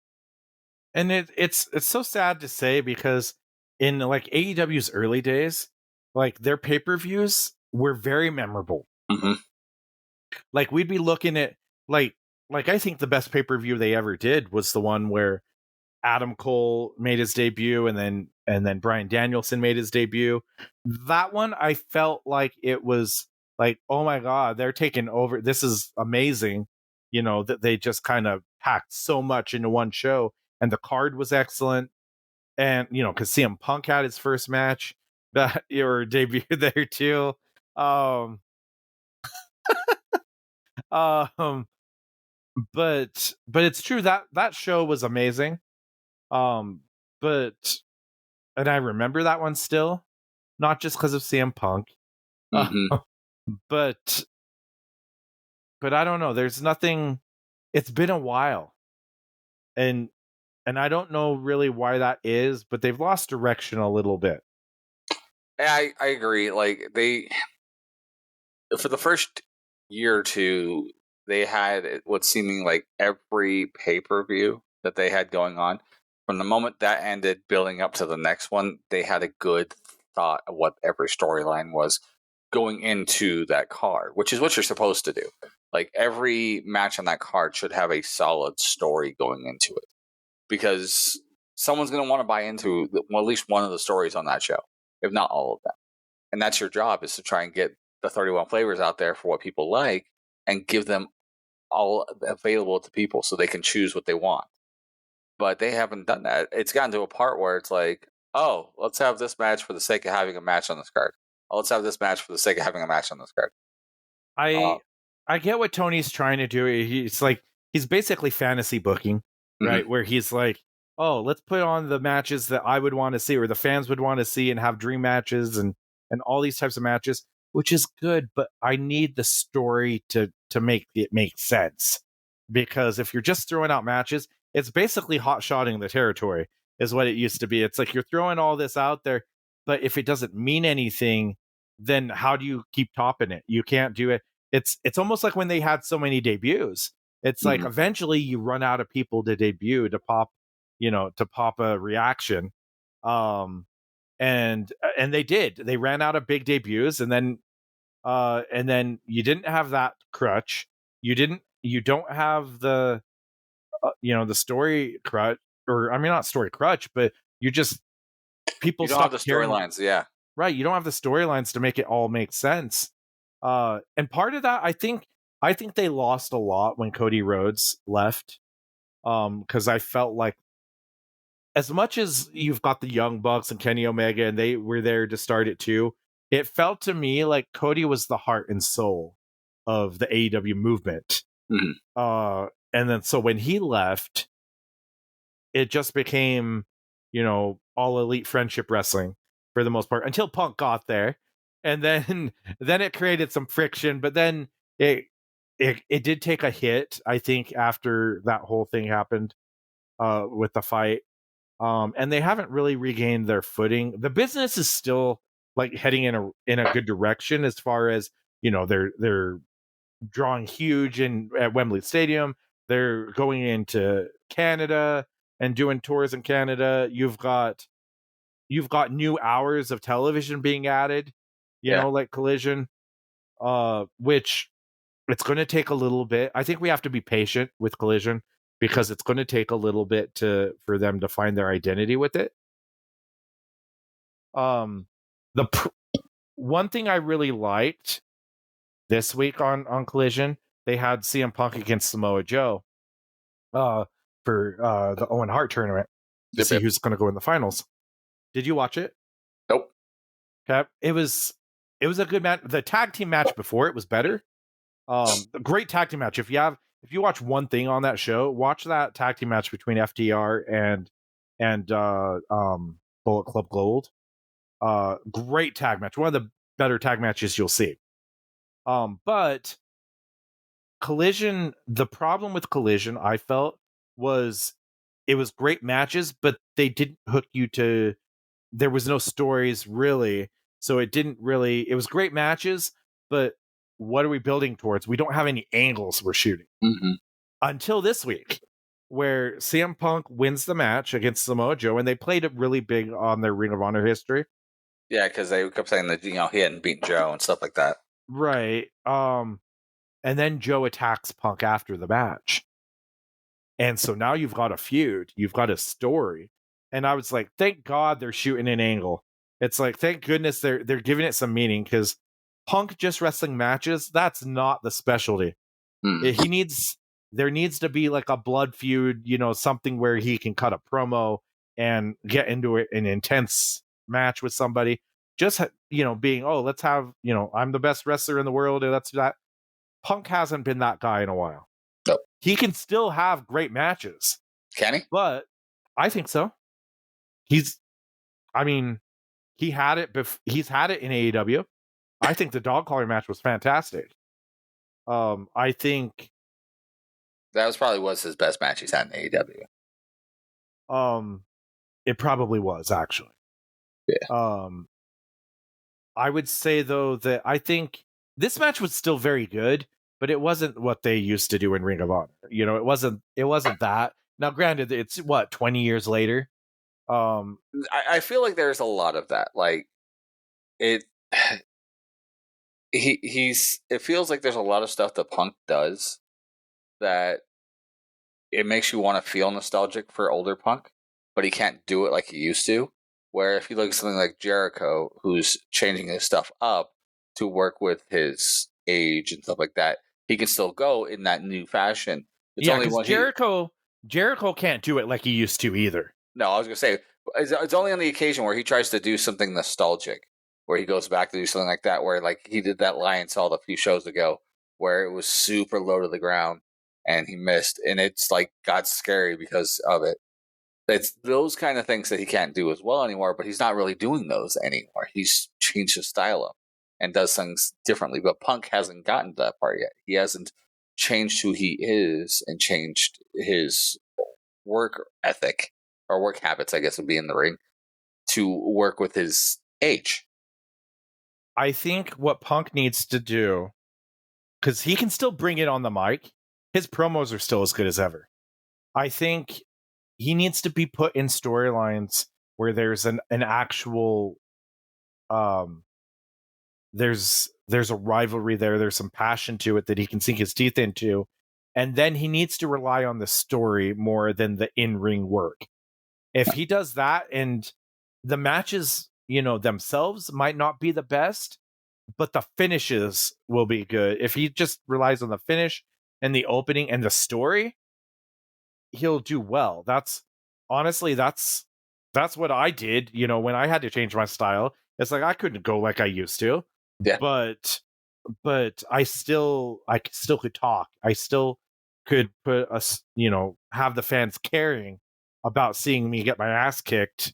And it's so sad to say because in like AEW's early days, like their pay-per-views were very memorable. Mm-hmm. Like we'd be looking at like I think the best pay-per-view they ever did was the one where Adam Cole made his debut and then Bryan Danielson made his debut. That one I felt like it was like, oh my god, they're taking over. This is amazing. That they just kind of packed so much into one show, and the card was excellent. And because CM Punk had his first match that or debut there too. Um, um, but it's true that that show was amazing. Um, but and I remember that one still, not just because of CM Punk, uh, Mm-hmm. but I don't know. There's nothing. It's been a while, and I don't know really why that is, but they've lost direction a little bit. I agree. Like, they, for the first year or two, they had what's seeming like every pay-per-view that they had going on. From the moment that ended, building up to the next one, they had a good thought of what every storyline was going into that card, which is what you're supposed to do. Like, every match on that card should have a solid story going into it, because someone's going to want to buy into at least one of the stories on that show, if not all of them. And that's your job, is to try and get the 31 flavors out there for what people like and give them all available to people so they can choose what they want. But they haven't done that. It's gotten to a part where it's like, oh, let's have this match for the sake of having a match on this card. Oh, let's have this match for the sake of having a match on this card. Uh, I I get what Tony's trying to do. He's like he's basically fantasy booking, mhm. right? Where he's like, oh, let's put on the matches that I would want to see or the fans would want to see and have dream matches and all these types of matches. which is good, but I need the story to make it make sense. Because if you're just throwing out matches, it's basically hot shotting the territory, is what it used to be. It's like you're throwing all this out there, but if it doesn't mean anything, then how do you keep topping it? You can't do it. It's almost like when they had so many debuts. It's like eventually you run out of people to debut to pop, to pop a reaction. And they did. They ran out of big debuts, and then you didn't have that crutch. You don't have the the story crutch, or I mean not story crutch, but you just people you don't have the storylines, yeah. Right, you don't have the storylines to make it all make sense. And part of that, I think they lost a lot when Cody Rhodes left. Because I felt like, as much as you've got the Young Bucks and Kenny Omega, and they were there to start it too, it felt to me like Cody was the heart and soul of the AEW movement. And then so when he left, it just became, all elite friendship wrestling for the most part, until Punk got there. And then it created some friction, but then it did take a hit, I think, after that whole thing happened with the fight. And they haven't really regained their footing. The business is still like heading in a good direction, as far as, they're drawing huge at Wembley Stadium. They're going into Canada and doing tours in Canada. You've got new hours of television being added, like Collision, which it's going to take a little bit. I think we have to be patient with Collision, because it's going to take a little bit for them to find their identity with it. One thing I really liked this week on Collision, they had CM Punk against Samoa Joe for the Owen Hart tournament to see who's going to go in the finals. Did you watch it? Nope. Okay. It was a good match. The tag team match before it was better. A great tag team match. If you watch one thing on that show, watch that tag team match between FTR and Bullet Club Gold. Great tag match. One of the better tag matches you'll see. But Collision, the problem with Collision, I felt, was it was great matches, but they didn't hook you to. There was no stories really, so it was great matches, but what are we building towards? We don't have any angles we're shooting. Until this week, where CM Punk wins the match against Samoa Joe, and they played it really big on their Ring of Honor history. Yeah, because they kept saying that he hadn't beaten Joe and stuff like that. Right. And then Joe attacks Punk after the match. And so now you've got a feud, you've got a story. And I was like, thank God they're shooting an angle. It's like, thank goodness they're giving it some meaning, because Punk just wrestling matches, that's not the specialty. There needs to be like a blood feud, something where he can cut a promo and get into an intense match with somebody. Just, being, let's have, I'm the best wrestler in the world, and that's that. Punk hasn't been that guy in a while. Nope. He can still have great matches. Can he? But I think so. He had it. He's had it in AEW. I think the dog collar match was fantastic. I think that was his best match he's had in AEW. It probably was, actually. Yeah. I would say though that I think this match was still very good, but it wasn't what they used to do in Ring of Honor. It wasn't that. Now, granted, it's 20 years later. I feel like there's a lot of that. Like it it feels like there's a lot of stuff that Punk does that it makes you want to feel nostalgic for older Punk, but he can't do it like he used to. Where if you look at something like Jericho, who's changing his stuff up to work with his age and stuff like that, he can still go in that new fashion. It's only Jericho can't do it like he used to either. No, I was going to say, it's only on the occasion where he tries to do something nostalgic, where he goes back to do something like that, where like he did that Lion's Salt a few shows ago, where it was super low to the ground and he missed, and it's like got scary because of it. It's those kind of things that he can't do as well anymore, but he's not really doing those anymore. He's changed his style up. and does things differently. But Punk hasn't gotten to that part yet. He hasn't changed who he is and changed his work ethic or work habits, I guess would be in the ring, to work with his age. I think what Punk needs to do, because he can still bring it on the mic, his promos are still as good as ever. I think he needs to be put in storylines where there's an actual there's a rivalry there's some passion to it that he can sink his teeth into, and then he needs to rely on the story more than the in-ring work. If he does that, and the matches, themselves might not be the best, but the finishes will be good. If he just relies on the finish and the opening and the story, he'll do well. That's what I did, when I had to change my style. It's like I couldn't go like I used to. Yeah. But I still could talk. I still could put us, have the fans caring about seeing me get my ass kicked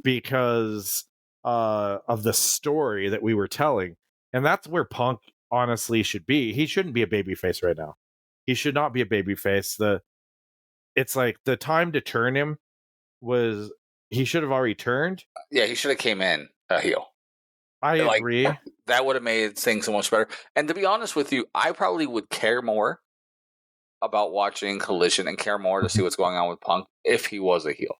because of the story that we were telling. And that's where Punk honestly should be. He shouldn't be a babyface right now. He should not be a babyface. It's like the time to turn him was, he should have already turned. Yeah, he should have came in a heel. I agree. That would have made things so much better. And to be honest with you, I probably would care more about watching Collision and care more to see what's going on with Punk if he was a heel.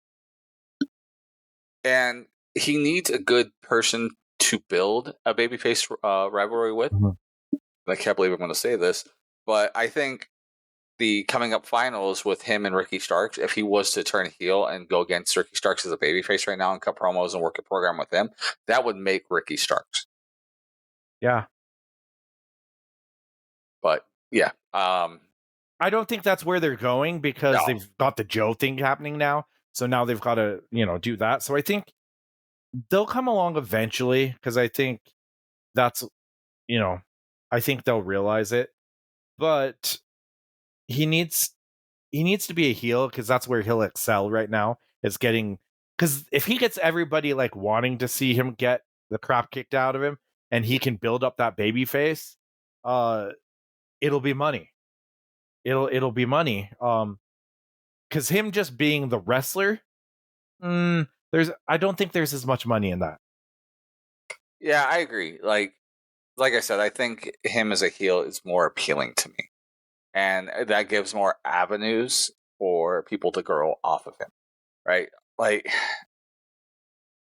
And he needs a good person to build a babyface rivalry with. Mm-hmm. I can't believe I'm going to say this, but I think the coming up finals with him and Ricky Starks, if he was to turn heel and go against Ricky Starks as a babyface right now and cut promos and work a program with him, that would make Ricky Starks. Yeah. But yeah. I don't think that's where they're going because they've got the Joe thing happening now. So now they've got to, do that. So I think they'll come along eventually because I think that's, I think they'll realize it. But he needs to be a heel because that's where he'll excel right now. It's getting, because if he gets everybody like wanting to see him get the crap kicked out of him and he can build up that baby face, it'll be money. It'll be money. Because him just being the wrestler, I don't think there's as much money in that. Yeah, I agree. Like I said, I think him as a heel is more appealing to me. And that gives more avenues for people to grow off of him, right? Like,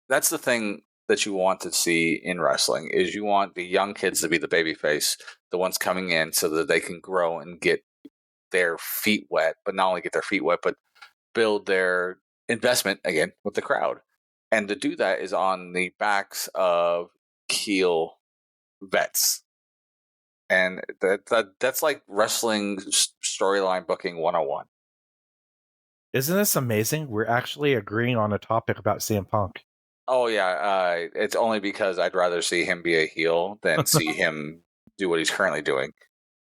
that's the thing that you want to see in wrestling is you want the young kids to be the babyface, the ones coming in so that they can grow and get their feet wet, but not only get their feet wet, but build their investment again with the crowd. And to do that is on the backs of heel vets. And that's like wrestling storyline booking 101. Isn't this amazing? We're actually agreeing on a topic about CM Punk. Oh, yeah. It's only because I'd rather see him be a heel than see him do what he's currently doing.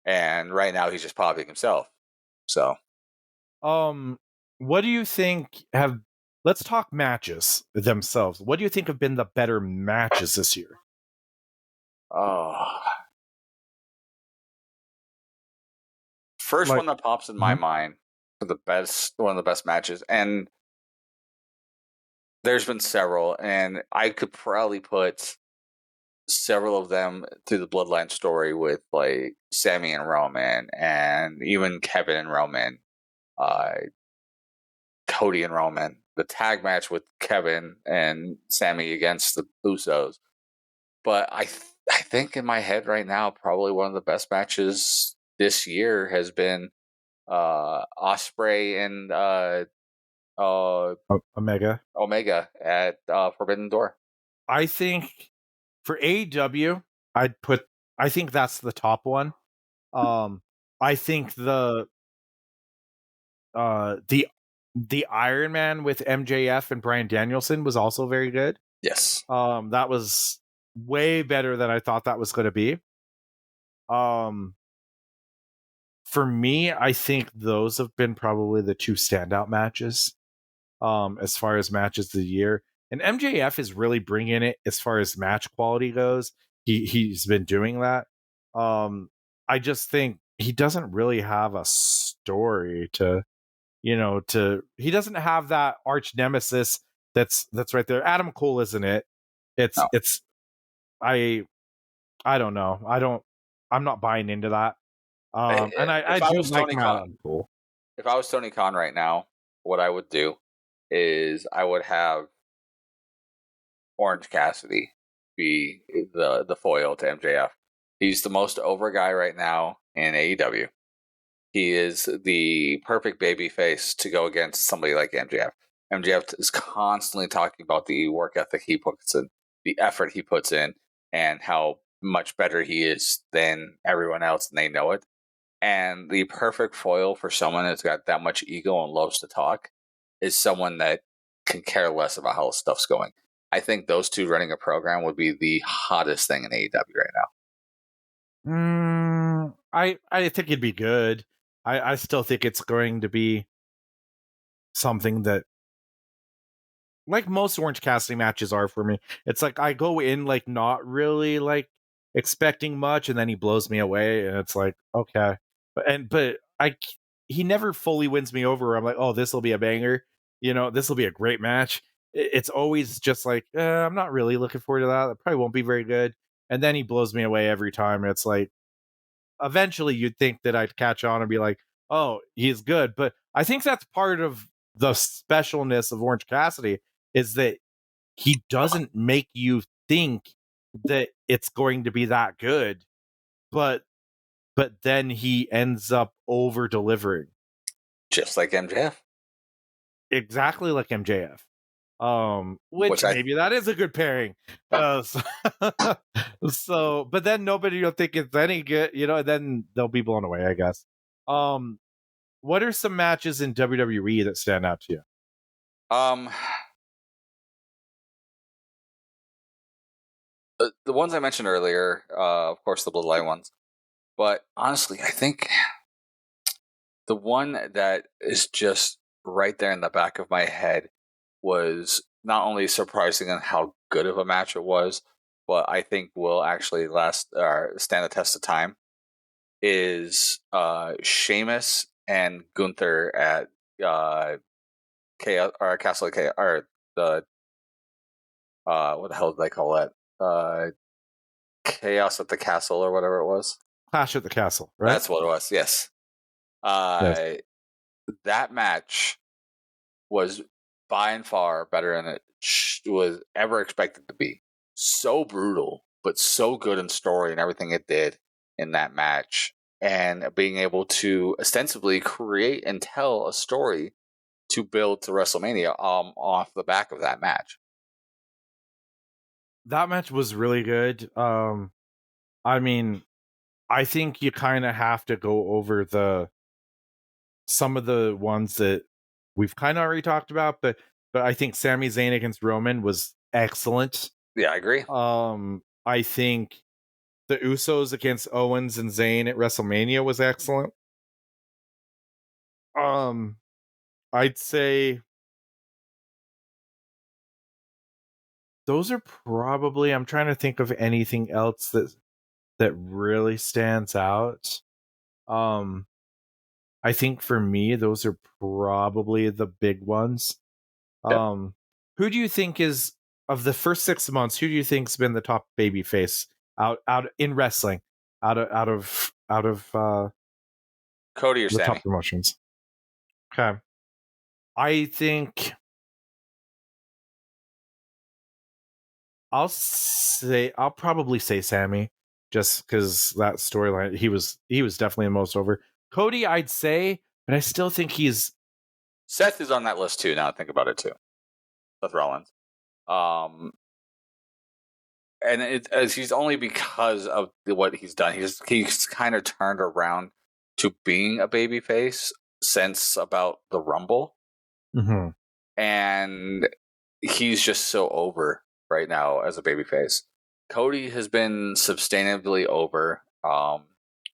And right now he's just popping himself. So. What do you think let's talk matches themselves. What do you think have been the better matches this year? First one that pops in my mind for one of the best matches, and there's been several, and I could probably put several of them through the Bloodline story with like Sami and Roman, and even Kevin and Roman, Cody and Roman, the tag match with Kevin and Sami against the Usos. But I think in my head right now, probably one of the best matches this year has been Ospreay and Omega at Forbidden Door. I think for AEW, I think that's the top one. I think the Iron Man with MJF and Bryan Danielson was also very good. Yes. That was way better than I thought that was going to be. For me, I think those have been probably the two standout matches as far as matches of the year. And MJF is really bringing it as far as match quality goes. he's been doing that. I just think he doesn't really have a story to, he doesn't have that arch nemesis that's right there. Adam Cole isn't it. No. It's I don't know. I'm not buying into that. And I If I do was like Tony Matt Khan, Adam Cole. if I was Tony Khan right now, what I would do is I would have Orange Cassidy be the foil to MJF. He's the most over guy right now in AEW. He is the perfect baby face to go against somebody like MJF. MJF is constantly talking about the work ethic he puts in, the effort he puts in, and how much better he is than everyone else, and they know it. And the perfect foil for someone that's got that much ego and loves to talk is someone that can care less about how stuff's going. I think those two running a program would be the hottest thing in AEW right now. I think it'd be good. I still think it's going to be something that, like most Orange Cassidy matches are for me, it's like I go in like not really like expecting much, and then he blows me away, and it's like, okay, but he never fully wins me over. I'm like, oh, this will be a banger, this will be a great match. It's always just like, I'm not really looking forward to that. It probably won't be very good, and then he blows me away every time. It's like, eventually you'd think that I'd catch on and be like, oh, he's good. But I think that's part of the specialness of Orange Cassidy, is that he doesn't make you think that it's going to be that good, but then he ends up over delivering, Just like MJF. exactly like MJF. Which Which I maybe that is a good pairing. So, but then nobody will think it's any good, then they'll be blown away, I guess. What are some matches in WWE that stand out to you? The ones I mentioned earlier, of course, the Bloodline ones. But honestly, I think the one that is just right there in the back of my head was not only surprising in how good of a match it was, but I think will actually stand the test of time, is Sheamus and Gunther at Chaos, or Castle of Chaos, or the what the hell did they call that? Chaos at the Castle or whatever it was. Clash at the Castle, right? That's what it was. Yes. Yes. That match was by and far better than it was ever expected to be. So brutal, but so good in story and everything it did in that match. And being able to ostensibly create and tell a story to build to WrestleMania off the back of that match. That match was really good. I mean, I think you kind of have to go over some of the ones that we've kind of already talked about, but I think Sami Zayn against Roman was excellent. Yeah, I agree. I think the Usos against Owens and Zayn at WrestleMania was excellent. I'd say those are probably, I'm trying to think of anything else that really stands out. I think for me, those are probably the big ones. Yep. Who do you think is, of the first 6 months, who do you think's been the top baby face out in wrestling, out of Cody or the Sammy? top promotions? Okay. I think I'll probably say Sammy, just because that storyline, he was definitely the most over. Cody, I'd say, but I still think he's Seth is on that list too. Now I think about it too. Seth Rollins. And he's only because of what he's done. He's kind of turned around to being a babyface since about the Rumble, and he's just so over right now as a babyface. Cody has been substantially over,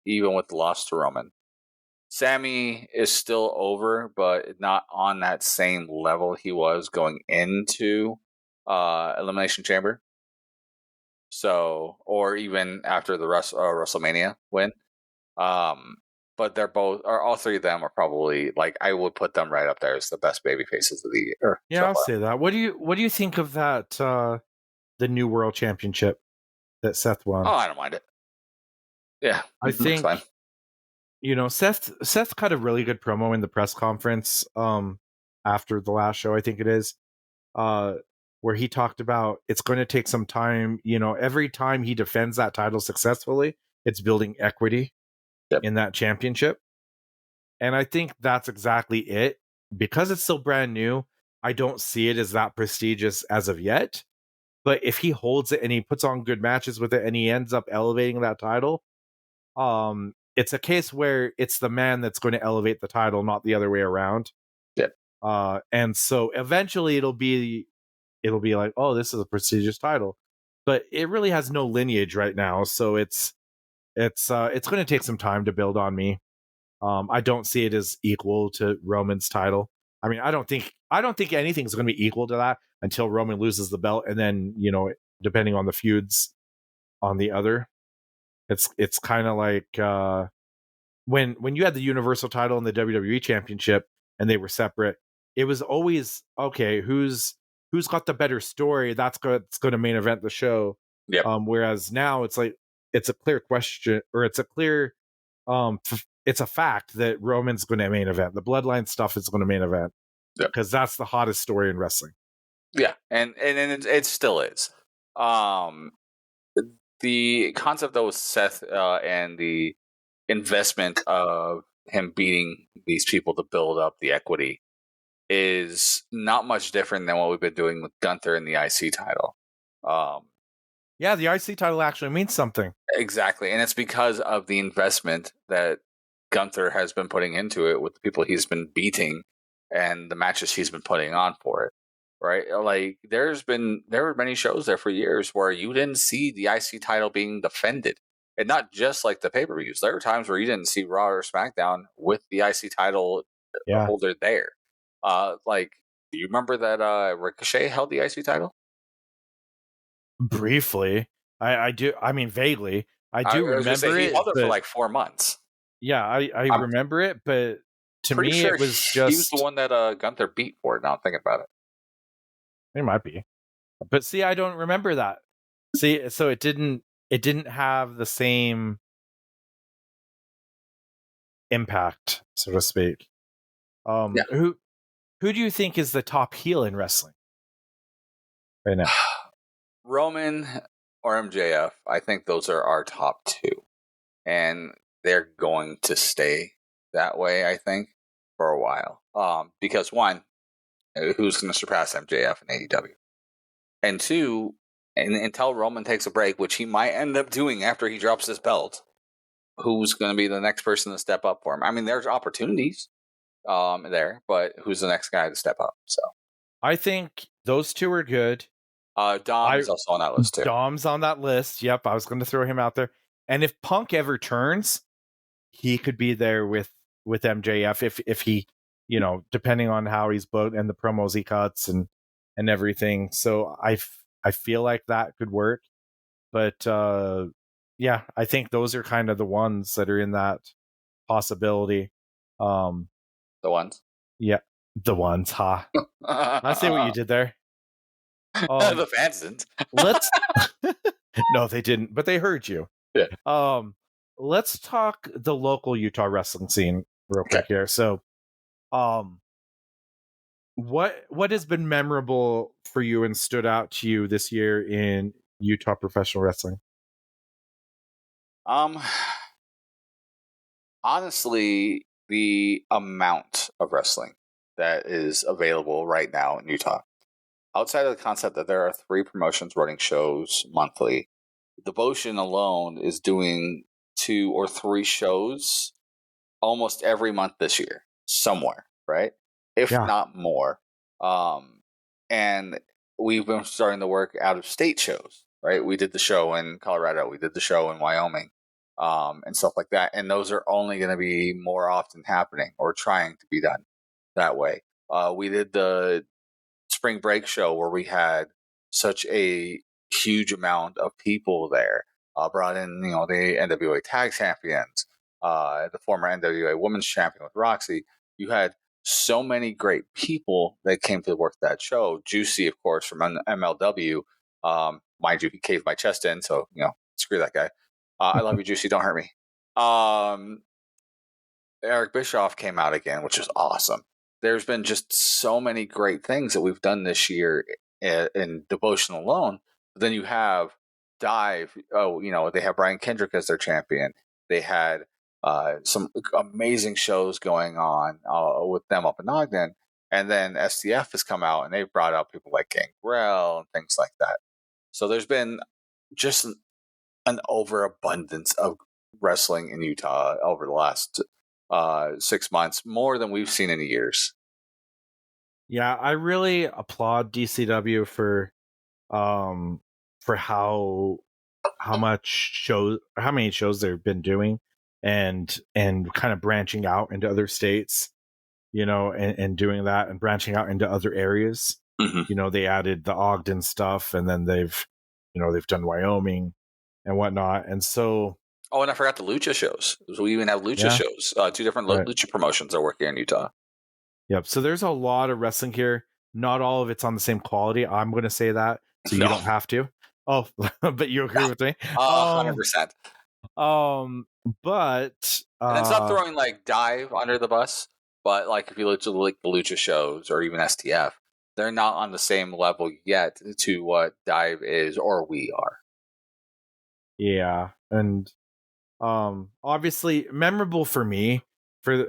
even with the loss to Roman. Sammy is still over, but not on that same level he was going into Elimination Chamber. So, or even after the WrestleMania win. But they're both, or all three of them are probably like, I would put them right up there as the best baby faces of the year. Yeah, So I'll far. say that. What do you think of that? The new World Championship that Seth won. Oh, I don't mind it. Yeah, I think fine. Seth cut a really good promo in the press conference after the last show, I think it is, where he talked about it's going to take some time. Every time he defends that title successfully, it's building equity in that championship. And I think that's exactly it. Because it's still brand new, I don't see it as that prestigious as of yet. But if he holds it and he puts on good matches with it and he ends up elevating that title, it's a case where it's the man that's going to elevate the title, not the other way around. And so eventually it'll be like, oh, this is a prestigious title, but it really has no lineage right now. So it's going to take some time to build on me. I don't see it as equal to Roman's title. I mean, I don't think anything's going to be equal to that until Roman loses the belt, and then depending on the feuds on the other, it's kind of like when you had the Universal title and the WWE Championship, and they were separate. It was always okay. Who's got the better story? That's going to main event the show. Yep. Whereas now it's like it's a clear question, or it's a clear it's a fact that Roman's going to main event. The Bloodline stuff is going to main event because that's the hottest story in wrestling. Yeah, and it still is. The concept though with Seth and the investment of him beating these people to build up the equity is not much different than what we've been doing with Gunther and the IC title. Yeah, the IC title actually means something. Exactly, and it's because of the investment that Gunther has been putting into it with the people he's been beating and the matches he's been putting on for it. Right? Like there were many shows there for years where you didn't see the IC title being defended. And not just like the pay-per-views. There were times where you didn't see Raw or SmackDown with the IC title holder there. Like, do you remember that Ricochet held the IC title? Briefly. I do. I mean, vaguely. I do remember it. He held it for like 4 months. Yeah, I remember it, but to me, sure it was just... he was the one that Gunther beat for it. Now I'm thinking about it. It might be, but see, I don't remember that. See, so it didn't have the same impact, so to speak. Who do you think is the top heel in wrestling right now? Roman or MJF. I think those are our top two, and they're going to stay that way. I think for a while, because one, who's going to surpass MJF in AEW, and two, and until Roman takes a break, which he might end up doing after he drops his belt, who's going to be the next person to step up for him? I mean, there's opportunities there, but who's the next guy to step up? So I think those two are good. Dom is also on that list too. Dom's on that list. Yep, I was going to throw him out there. And if Punk ever turns, he could be there with MJF if he, depending on how he's booked and the promos he cuts and everything. So I feel like that could work. But yeah, I think those are kind of the ones that are in that possibility. The ones? Yeah, the ones, huh? I see what you did there. The fans didn't. Let's no, they didn't, but they heard you. Yeah. Let's talk the local Utah wrestling scene real quick here. So, what has been memorable for you and stood out to you this year in Utah professional wrestling? Honestly, the amount of wrestling that is available right now in Utah. Outside of the concept that there are 3 promotions running shows monthly, Devotion alone is doing 2 or 3 shows almost every month this year, somewhere, right? If not more. And we've been starting to work out of state shows, right? We did the show in Colorado, we did the show in Wyoming, and stuff like that. And those are only going to be more often happening or trying to be done that way. We did the spring break show where we had such a huge amount of people there. Brought in, the NWA Tag Champions, the former NWA Women's Champion with Roxy. You had so many great people that came to work that show. Juicy, of course, from MLW. Mind you, he caved my chest in, so screw that guy. I love you, Juicy. Don't hurt me. Eric Bischoff came out again, which was awesome. There's been just so many great things that we've done this year in Devotion alone. But then you have Dive. They have Brian Kendrick as their champion. They had some amazing shows going on with them up in Ogden. And then STF has come out and they've brought out people like Gangrel and things like that. So there's been just an overabundance of wrestling in Utah over the last 6 months, more than we've seen in years. Yeah, I really applaud DCW for how many shows they've been doing and kind of branching out into other states, and doing that and branching out into other areas. Mm-hmm. They added the Ogden stuff, and then they've done Wyoming and whatnot, and so. Oh, and I forgot the Lucha shows. So we even have Lucha shows. 2 different Lucha promotions are working in Utah. Yep. So there's a lot of wrestling here. Not all of it's on the same quality. I'm going to say that, so you don't have to. Oh, but you agree with me? 100%. But and it's not throwing like Dive under the bus, but like if you look to like the Lucha shows or even STF, they're not on the same level yet to what Dive is or we are. Yeah, and obviously memorable for me. I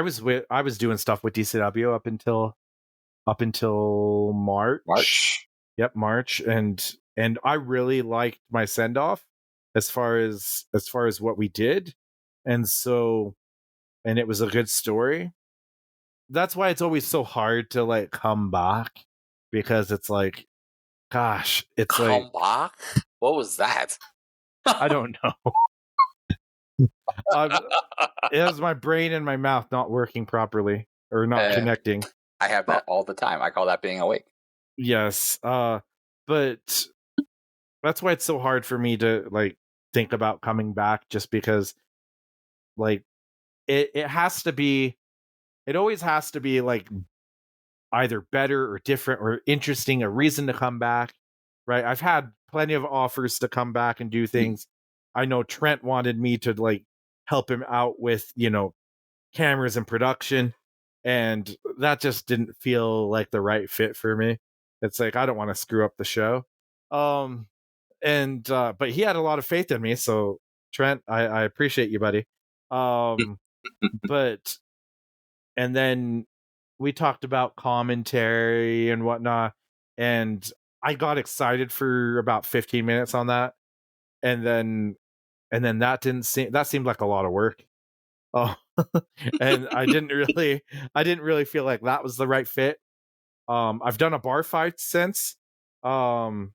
was doing stuff with DCW up until March. Yep, March, and I really liked my send off as far as what we did, and it was a good story. That's why it's always so hard to like come back, because it's like, gosh, it's come back. What was that? I don't know. It has my brain and my mouth not working properly or not connecting. I have that all the time. I call that being awake. Yes. But that's why it's so hard for me to like think about coming back, just because like it always has to be like either better or different or interesting, a reason to come back. Right. I've had plenty of offers to come back and do things. I know Trent wanted me to like help him out with, cameras and production, and that just didn't feel like the right fit for me. It's like, I don't want to screw up the show. But he had a lot of faith in me, so Trent, I appreciate you, buddy. But and then we talked about commentary and whatnot, and I got excited for about 15 minutes on that, and then that seemed like a lot of work. Oh, and I didn't really feel like that was the right fit. I've done a bar fight since, and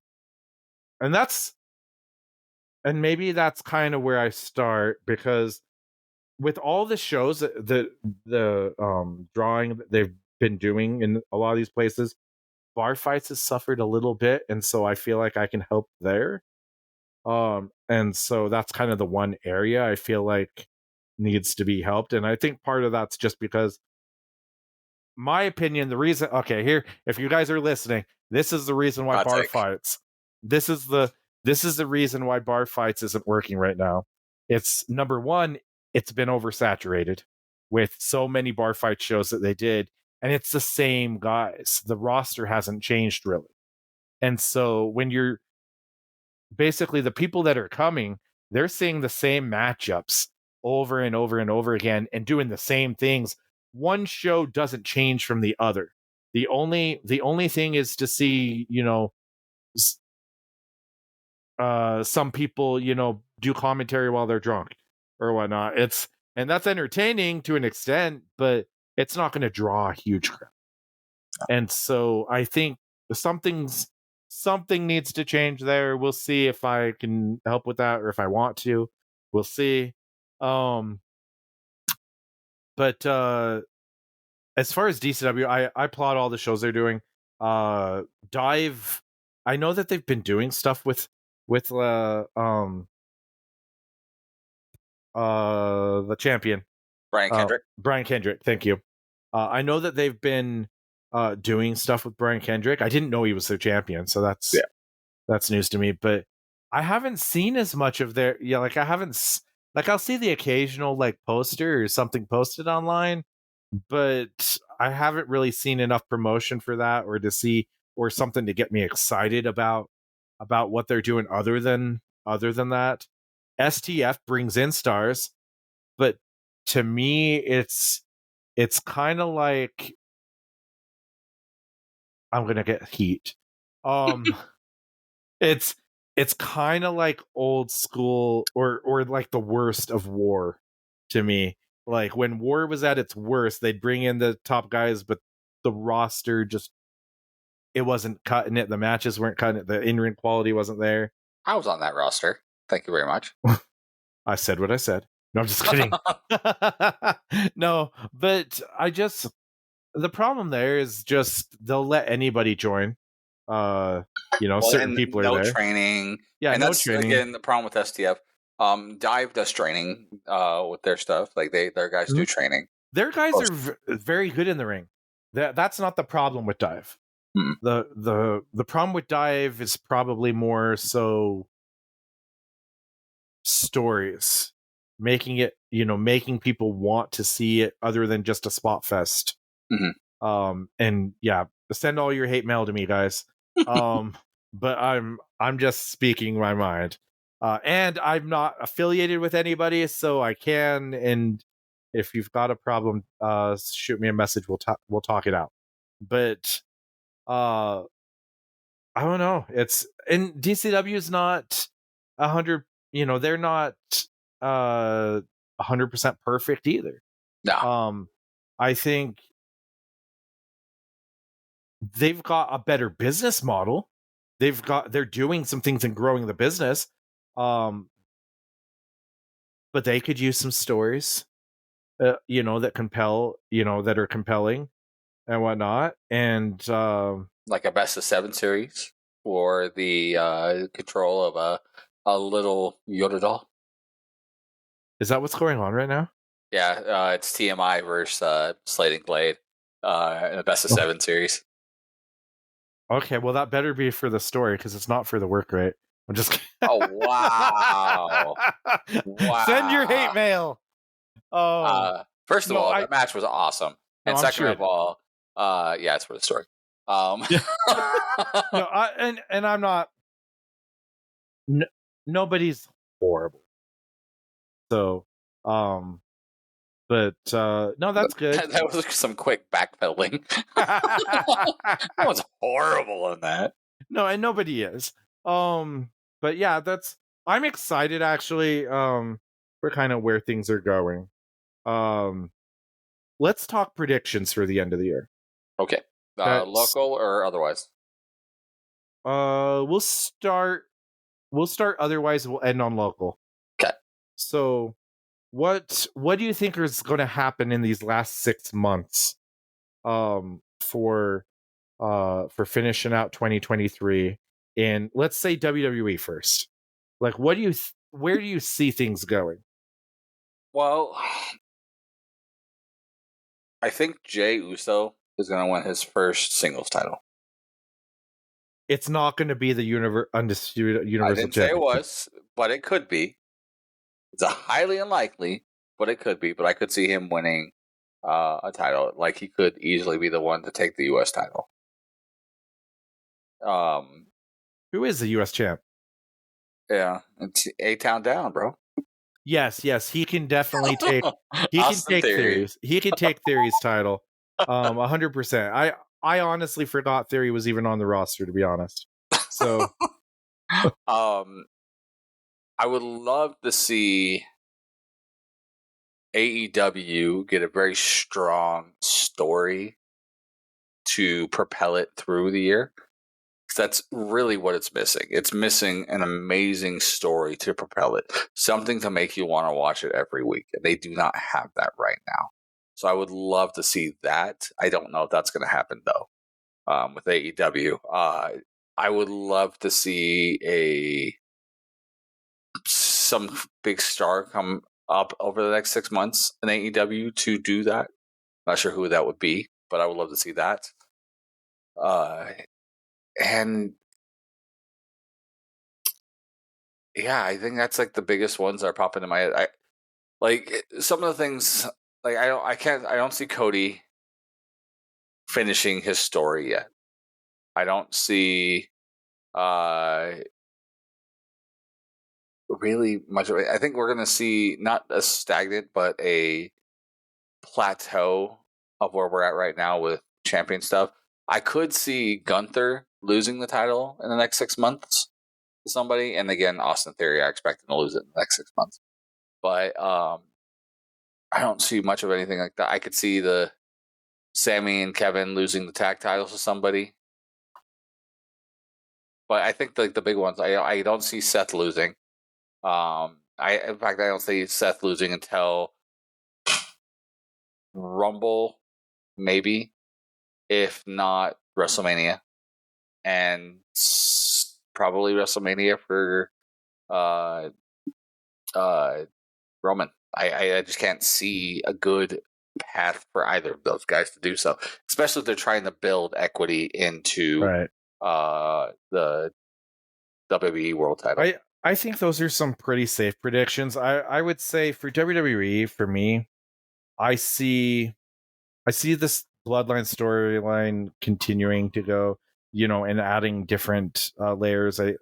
maybe that's kind of where I start, because with all the shows that the drawing that they've been doing in a lot of these places, bar fights has suffered a little bit, and so I feel like I can help there. And so that's kind of the one area I feel like needs to be helped, and I think part of that's just because, my opinion, the reason, here, if you guys are listening, this is the reason why this is the reason why bar fights isn't working right now. It's number one, it's been oversaturated with so many bar fight shows that they did, and it's the same guys. The roster hasn't changed really. And so when you're basically, the people that are coming, they're seeing the same matchups over and over and over again and doing the same things. One show doesn't change from the other. The only thing is to see, some people, do commentary while they're drunk or whatnot. And that's entertaining to an extent, but it's not going to draw a huge crowd. And so I think something needs to change there. We'll see if I can help with that or if I want to. We'll see. But as far as DCW, I applaud all the shows they're doing. Dive I know that they've been doing stuff with the champion Brian Kendrick. Brian Kendrick. Thank you. I know that they've been doing stuff with Brian Kendrick. I didn't know he was their champion, so that's news to me. But I haven't seen as much of their like I haven't like I'll see the occasional like poster or something posted online, but I haven't really seen enough promotion for that or to see or something to get me excited about what they're doing other than that. STF brings in stars, but to me it's kind of like I'm going to get heat. It's kind of like old school or like the worst of War to me. Like when War was at its worst, they'd bring in the top guys, but the roster just it wasn't cutting it. The matches weren't cutting it. The in-ring quality wasn't there. I was on that roster. Thank you very much. I said what I said. No, I'm just kidding. No, but the problem there is just they'll let anybody join. Certain people are there. No training. Yeah, and no that's training. Again, the problem with STF. Dive does training with their stuff. Like their guys do training. Their guys are very good in the ring. That's not the problem with Dive. The problem with Dive is probably more so stories, making it making people want to see it other than just a spot fest. And yeah, send all your hate mail to me, guys. But I'm just speaking my mind. And I'm not affiliated with anybody, so I can. And if you've got a problem, shoot me a message. We'll talk it out. But I don't know. And DCW is not 100. They're not 100% perfect either. No. I think they've got a better business model. They're doing some things and growing the business. But they could use some stories, that compel, that are compelling and whatnot. And like a best of 7 series for the control of a little Yoda doll. Is that what's going on right now? Yeah, it's TMI versus Slating Blade in the best of 7 series. Okay, well that better be for the story because it's not for the work rate. I'm just kidding. Oh wow! Wow! Send your hate mail. First of all, that match was awesome, and second of all, yeah, it's for the story. No, and I'm not. Nobody's horrible. So, but no, that's good. That was some quick backpedaling. That was horrible in that. No, and nobody is. But yeah, I'm excited actually. For kind of where things are going. Let's talk predictions for the end of the year. Okay, local or otherwise. We'll start. Otherwise, we'll end on local. Okay. So, what do you think is going to happen in these last 6 months? For finishing out 2023, and let's say WWE first. Like, where do you see things going? Well, I think Jey Uso is going to win his first singles title. It's not going to be the undisputed Universal I didn't say it was, but it could be. It's a highly unlikely, but it could be. But I could see him winning a title. Like, he could easily be the one to take the U.S. title. Who is the U.S. champ? Yeah, it's A-Town Down, bro. Yes, he can definitely take. He can take Theory's. He can take Theory's title. 100%. I honestly forgot Theory was even on the roster, to be honest. So, I would love to see AEW get a very strong story to propel it through the year. That's really what it's missing. It's missing an amazing story to propel it. Something to make you want to watch it every week. And they do not have that right now. So I would love to see that. I don't know if that's going to happen, though, with AEW. I would love to see some big star come up over the next 6 months in AEW to do that. Not sure who that would be, but I would love to see that. And yeah, I think that's like the biggest ones that are popping in my head. I like some of the things. Like I don't see Cody finishing his story yet. I don't see really much of it. I think we're going to see not a stagnant, but a plateau of where we're at right now with champion stuff. I could see Gunther losing the title in the next 6 months to somebody, and again, Austin Theory, I expect him to lose it in the next 6 months. But I don't see much of anything like that. I could see the Sammy and Kevin losing the tag titles to somebody. But I think like the big ones, I don't see Seth losing. In fact, I don't see Seth losing until Rumble, maybe, if not WrestleMania, and probably WrestleMania for Roman. I just can't see a good path for either of those guys to do so, especially if they're trying to build equity into the WWE World Title. I think those are some pretty safe predictions. I would say for WWE, for me, I see this Bloodline storyline continuing to go, and adding different layers. I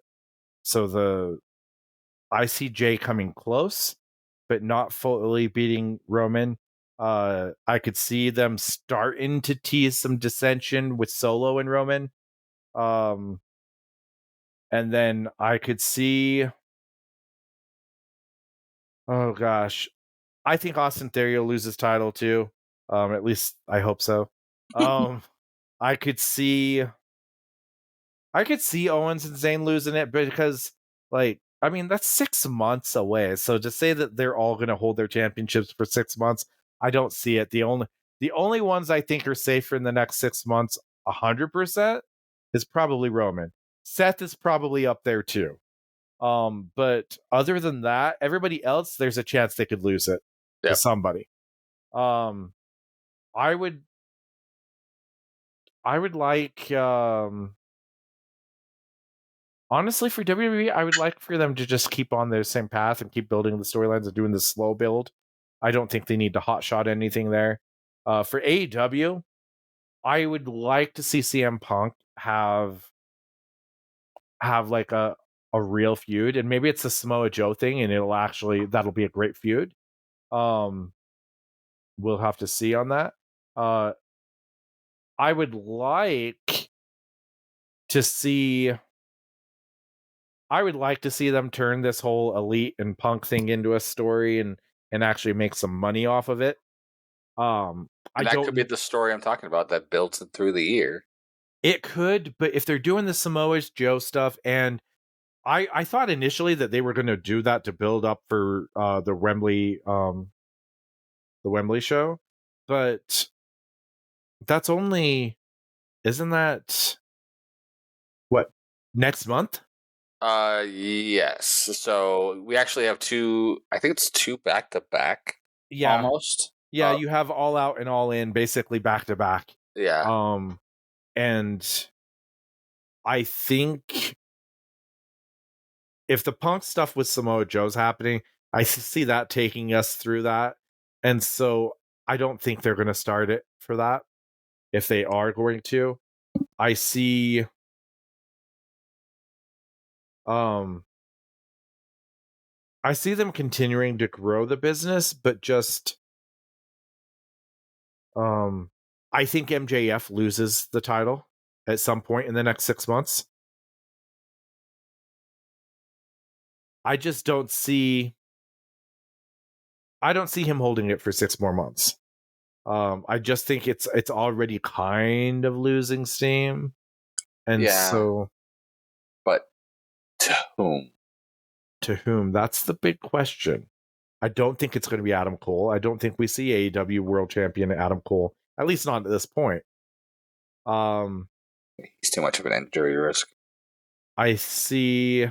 see Jay coming close, but not fully beating Roman. I could see them starting to tease some dissension with Solo and Roman. And then I could see, oh gosh, I think Austin Theory will lose his title too. At least I hope so. I could see Owens and Zayn losing it because, that's 6 months away. So to say that they're all going to hold their championships for 6 months, I don't see it. The only ones I think are safer in the next 6 months, 100%, is probably Roman. Seth is probably up there too. But other than that, everybody else, there's a chance they could lose it to somebody. I would like, honestly, for WWE, I would like for them to just keep on their same path and keep building the storylines and doing the slow build. I don't think they need to hotshot anything there. For AEW, I would like to see CM Punk have like a real feud, and maybe it's a Samoa Joe thing, and that'll be a great feud. We'll have to see on that. I would like to see them turn this whole Elite and Punk thing into a story and actually make some money off of it. Could be the story I'm talking about that builds through the year. It could, but if they're doing the Samoa Joe stuff, and I thought initially that they were going to do that to build up for the Wembley show, but that's only, isn't that what, next month? Yes. So we actually have two. I think it's two back to back. Yeah, almost. Yeah, you have All Out and All In basically back to back. Yeah. And I think if the Punk stuff with Samoa Joe's happening, I see that taking us through that. And so I don't think they're going to start it for that. If they are going to, I see them continuing to grow the business, but just I think MJF loses the title at some point in the next 6 months. I just don't see him holding it for 6 more months. I just think it's already kind of losing steam. And so, but to whom? To whom? That's the big question. I don't think it's going to be Adam Cole. I don't think we see AEW World Champion Adam Cole, at least not at this point. He's too much of an injury risk. I see.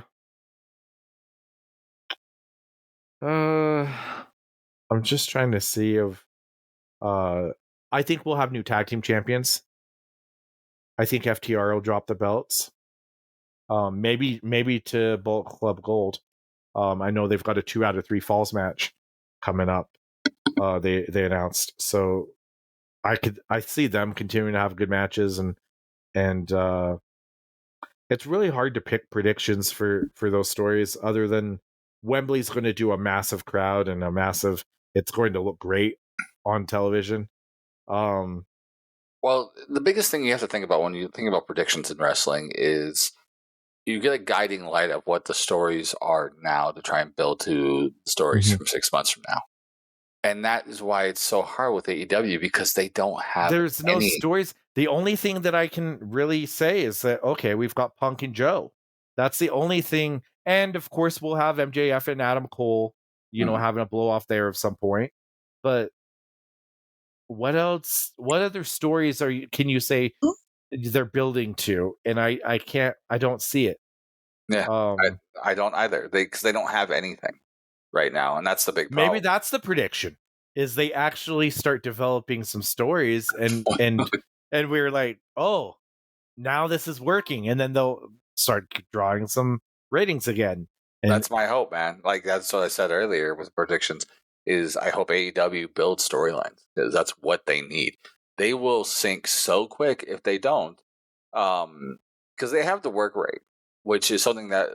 I'm just trying to see if. I think we'll have new tag team champions. I think FTR will drop the belts. Maybe to Bullet Club Gold. I know they've got a 2 out of 3 falls match coming up. They announced, so I see them continuing to have good matches, and it's really hard to pick predictions for those stories. Other than Wembley's going to do a massive crowd and it's going to look great on television. Well, the biggest thing you have to think about when you think about predictions in wrestling is you get a guiding light of what the stories are now to try and build to stories from 6 months from now. And that is why it's so hard with AEW, because they don't have There's no any stories. The only thing that I can really say is that, okay, we've got Punk and Joe. That's the only thing. And of course, we'll have MJF and Adam Cole, having a blow off there at some point. But what else? What other stories can you say they're building to? And I can't. I don't see it. Yeah, I don't either. Because they don't have anything right now, and that's the big problem. Maybe that's the prediction: is they actually start developing some stories, and we're like, oh, now this is working, and then they'll start drawing some ratings again. And that's my hope, man. Like, that's what I said earlier with predictions, is I hope AEW builds storylines, because that's what they need. They will sink so quick if they don't, because they have the work rate, which is something that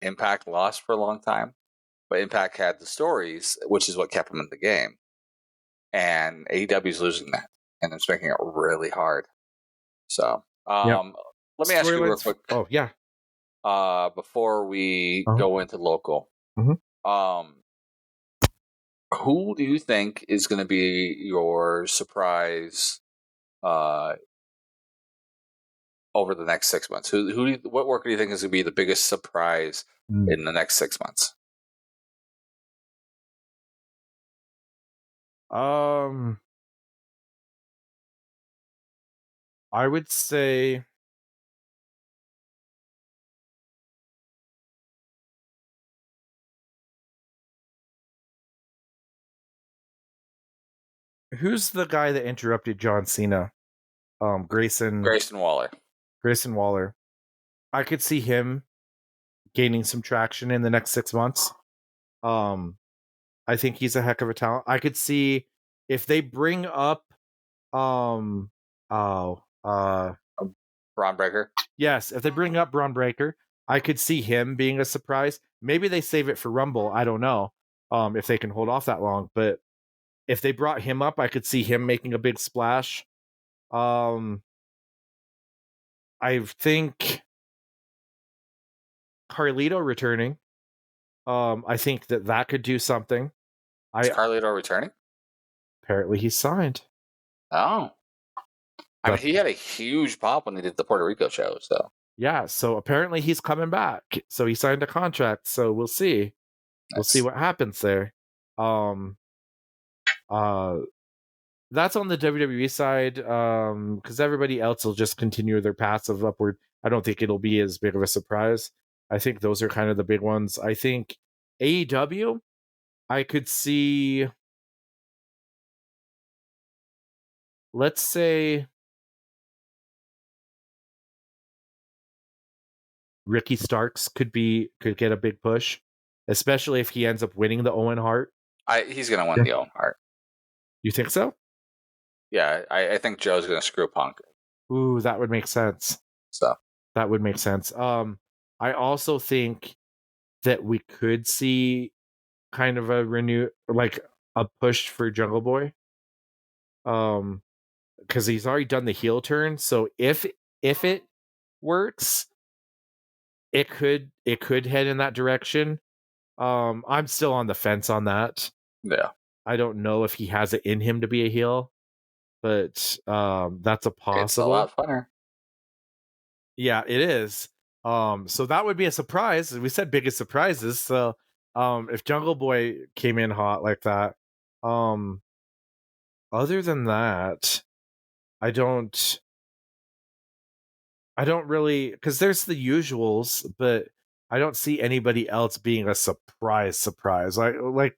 Impact lost for a long time. But Impact had the stories, which is what kept them in the game. And AEW is losing that, and it's making it really hard. So, let me ask you real quick. Oh, yeah. Before we go into local, who do you think is going to be your surprise over the next 6 months? What worker do you think is going to be the biggest surprise in the next 6 months? I would say who's the guy that interrupted John Cena? Grayson Waller. Grayson Waller. I could see him gaining some traction in the next 6 months. I think he's a heck of a talent. I could see if they bring up Braun Breaker. Yes, if they bring up Braun Breaker, I could see him being a surprise. Maybe they save it for Rumble. I don't know if they can hold off that long. But if they brought him up, I could see him making a big splash. I think Carlito returning. I think that could do something. Is Carlito returning? Apparently he's signed. Oh. I mean, he had a huge pop when they did the Puerto Rico show, so. Yeah, so apparently he's coming back. So he signed a contract, so we'll see. Nice. We'll see what happens there. That's on the WWE side, because everybody else will just continue their paths of upward. I don't think it'll be as big of a surprise. I think those are kind of the big ones. I think AEW, I could see, let's say, Ricky Starks could get a big push, especially if he ends up winning the Owen Hart. He's going to win the Owen Hart. You think so? Yeah, I think Joe's going to screw Punk. Ooh, that would make sense. So that would make sense. I also think that we could see kind of a a push for Jungle Boy. Because he's already done the heel turn. So if it works, it could head in that direction. I'm still on the fence on that. Yeah. I don't know if he has it in him to be a heel, but that's a possible. It's a lot funner. Yeah, it is. So that would be a surprise. We said biggest surprises. So if Jungle Boy came in hot like that, other than that, I don't I don't really, because there's the usuals, but I don't see anybody else being a surprise. Like,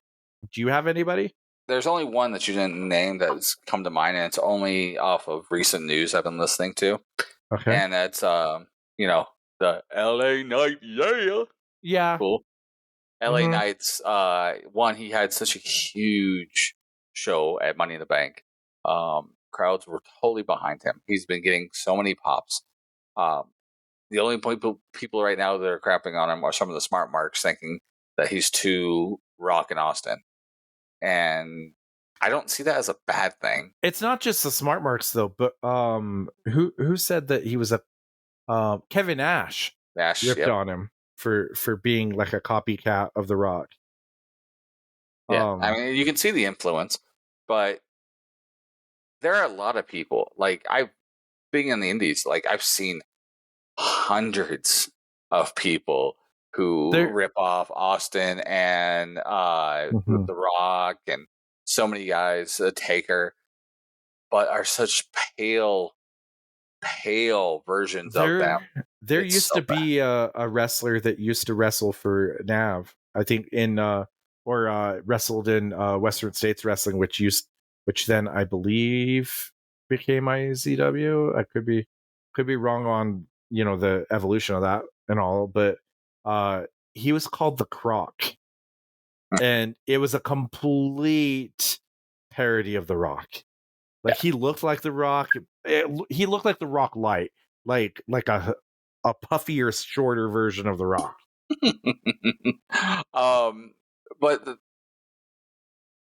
do you have anybody? There's only one that you didn't name that's come to mind, and it's only off of recent news I've been listening to, Okay. and that's you know, the LA Knight, yeah, Yeah. cool. LA Hmm. Knight's one, he had such a huge show at Money in the Bank. Crowds were totally behind him. He's been getting so many pops. Um, the only people right now that are crapping on him are some of the smart marks, thinking that he's too Rock and Austin, and I don't see that as a bad thing. It's not just the smart marks though, but who said that he was a Kevin Nash Nash, ripped yep, on him for being like a copycat of The Rock. yeah. I Um, mean, you can see the influence, but there are a lot of people. Like I've being in the indies, like I've seen hundreds of people who there. rip off Austin and Mhm. The Rock and so many guys, Taker, but are such pale versions of them. There It's used so to be a wrestler that used to wrestle for Nav. I think in or wrestled in Western States Wrestling, which then I believe became IZW. I could be wrong on the evolution of that and all, but uh, he was called the Croc, bad. and it was a complete parody of the Rock. Like Yeah. he looked like the Rock. He looked like the Rock light, like a puffier, shorter version of the Rock. um, but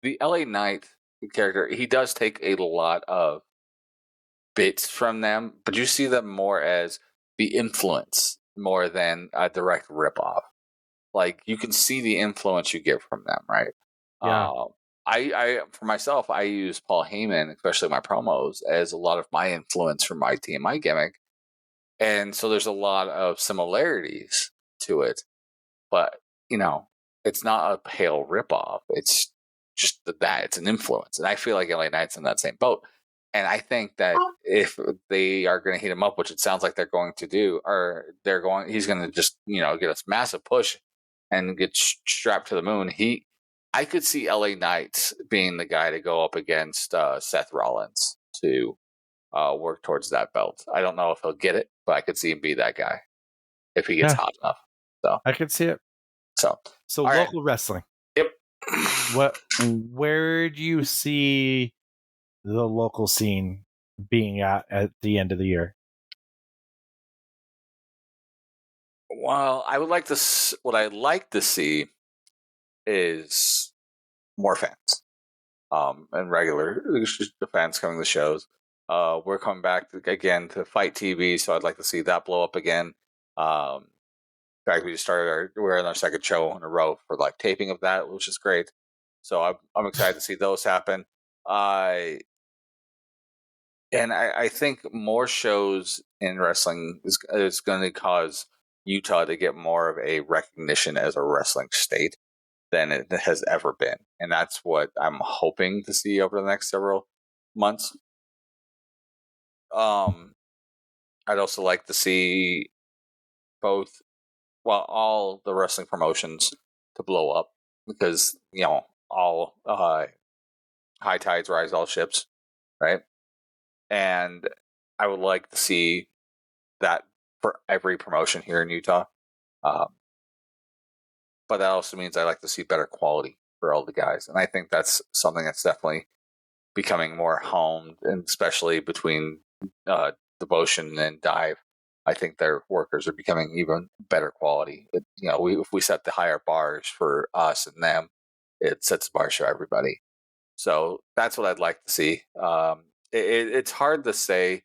the LA Knight character, he does take a lot of bits from them, but you see them more as the influence more than a direct ripoff. Like you can see the influence you get from them, right? Yeah, Um, I for myself, I use Paul Heyman, especially my promos, as a lot of my influence for my team, my gimmick, and so there's a lot of similarities to it. But you know, it's not a pale ripoff. It's just that it's an influence, and I feel like LA Knight's in that same boat. And I think that if they are going to heat him up, which it sounds like they're going to do, or he's going to just get a massive push and get strapped to the moon. I could see LA Knight being the guy to go up against Seth Rollins to work towards that belt. I don't know if he'll get it, but I could see him be that guy if he gets yeah, hot enough. So, I could see it. so So all right. local wrestling. Yep. Where do you see the local scene being at the end of the year? Well, I would like to. What I'd like to see is more fans, and regular the fans coming to the shows. We're coming back again to Fight TV, so I'd like to see that blow up again. In fact, we just we're in our second show in a row for like taping of that, which is great. So I'm excited to see those happen. I I think more shows in wrestling is going to cause Utah to get more of a recognition as a wrestling state than it has ever been, and that's what I'm hoping to see over the next several months. Um, I'd also like to see both, well, all the wrestling promotions to blow up because all high tides rise all ships, right? And I would like to see that for every promotion here in Utah. Um, but that also means I like to see better quality for all the guys, and I think that's something that's definitely becoming more honed, and especially between Devotion and Dive. I think their workers are becoming even better quality. If we set the higher bars for us and them, it sets the bars for everybody. So that's what I'd like to see. It's hard to say,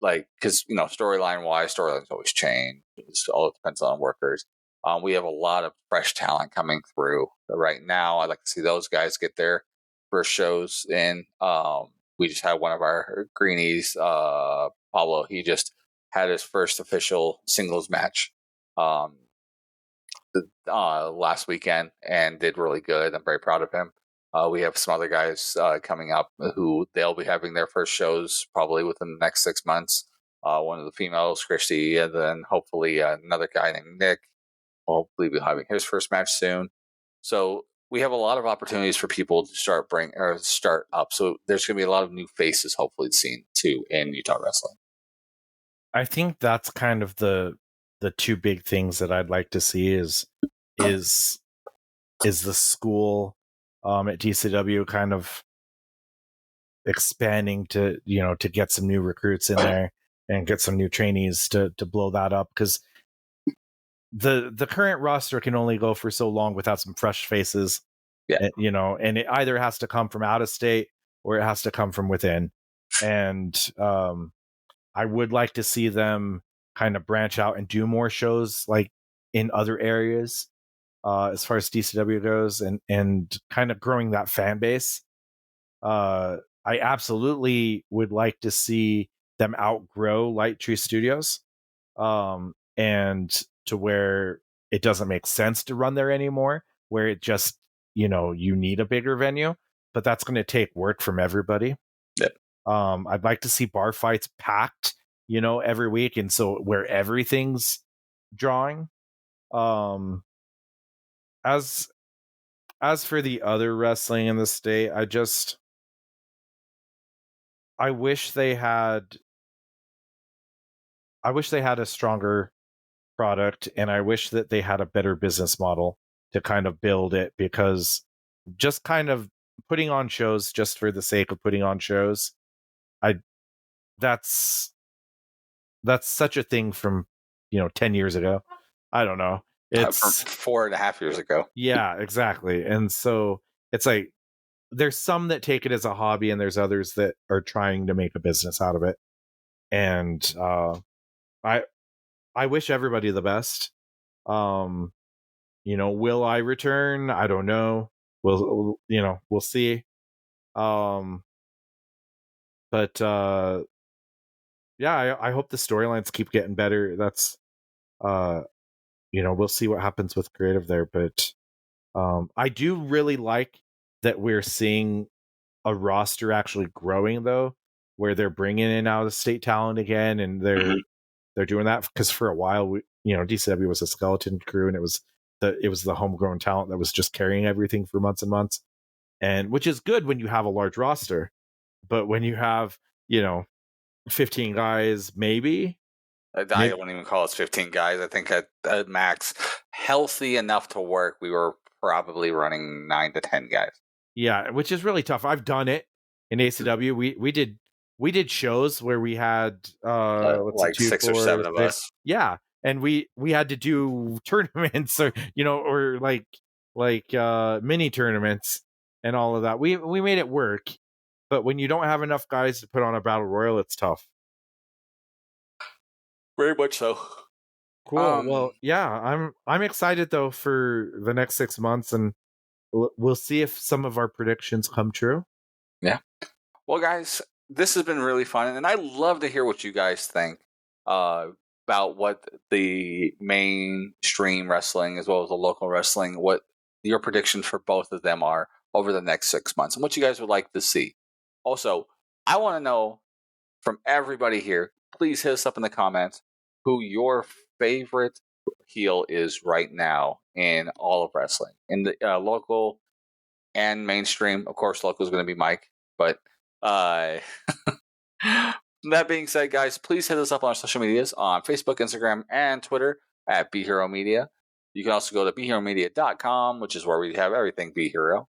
like, because storyline wise, storylines always change. It all depends on workers. We have a lot of fresh talent coming through right now. I'd like to see those guys get their first shows in. We just had one of our greenies, Pablo. He just had his first official singles match um, last weekend and did really good. I'm very proud of him. We have some other guys coming up who they'll be having their first shows probably within the next 6 months. one of the females, Christy, and then hopefully another guy named Nick. Will hopefully be having his first match soon. So we have a lot of opportunities for people to start up. So there's going to be a lot of new faces hopefully seen too in Utah wrestling. I think that's kind of the two big things that I'd like to see is the school at DCW kind of expanding to to get some new recruits in there and get some new trainees to blow that up, because the current roster can only go for so long without some fresh faces. Yeah. And it either has to come from out of state or it has to come from within. And I would like to see them kind of branch out and do more shows like in other areas as far as DCW goes, and kind of growing that fan base. I absolutely would like to see them outgrow Light Tree Studios, and to where it doesn't make sense to run there anymore, where it just, you need a bigger venue, but that's going to take work from everybody. Yep. I'd like to see bar fights packed, every week, and so where everything's drawing. As for the other wrestling in the state, I wish they had a stronger product, and I wish that they had a better business model to kind of build it, because just kind of putting on shows just for the sake of putting on shows, that's such a thing from 10 years ago. I don't know. It's 4.5 years ago. Yeah, exactly. And so it's like there's some that take it as a hobby, and there's others that are trying to make a business out of it. And I wish everybody the best. Will I return? I don't know. We'll see. But yeah, I hope the storylines keep getting better. That's we'll see what happens with creative there, but I do really like that we're seeing a roster actually growing, though, where they're bringing in out of state talent again, and they're doing that, because for a while DCW was a skeleton crew, and it was the homegrown talent that was just carrying everything for months and months, and which is good when you have a large roster, but when you have 15 guys, maybe I wouldn't even call us 15 guys. I think at max, healthy enough to work, we were probably running 9 to 10 guys. Yeah, which is really tough. I've done it in ACW. We did shows where we had like 6 or 7 of us. Yeah, and we had to do tournaments, or or like mini tournaments and all of that. We made it work, but when you don't have enough guys to put on a battle royal, it's tough. Very much so. Cool. Well, yeah, I'm excited though for the next 6 months, and we'll see if some of our predictions come true. Yeah. Well, guys, this has been really fun, and I'd love to hear what you guys think about what the mainstream wrestling as well as the local wrestling, what your predictions for both of them are over the next 6 months, and what you guys would like to see. Also, I want to know from everybody here, please hit us up in the comments who your favorite heel is right now in all of wrestling, in the local and mainstream. Of course, local is going to be Mike, but that being said, guys, please hit us up on our social medias on Facebook, Instagram, and Twitter at Be Hero Media. You can also go to BeHeroMedia.com, which is where we have everything Be Hero.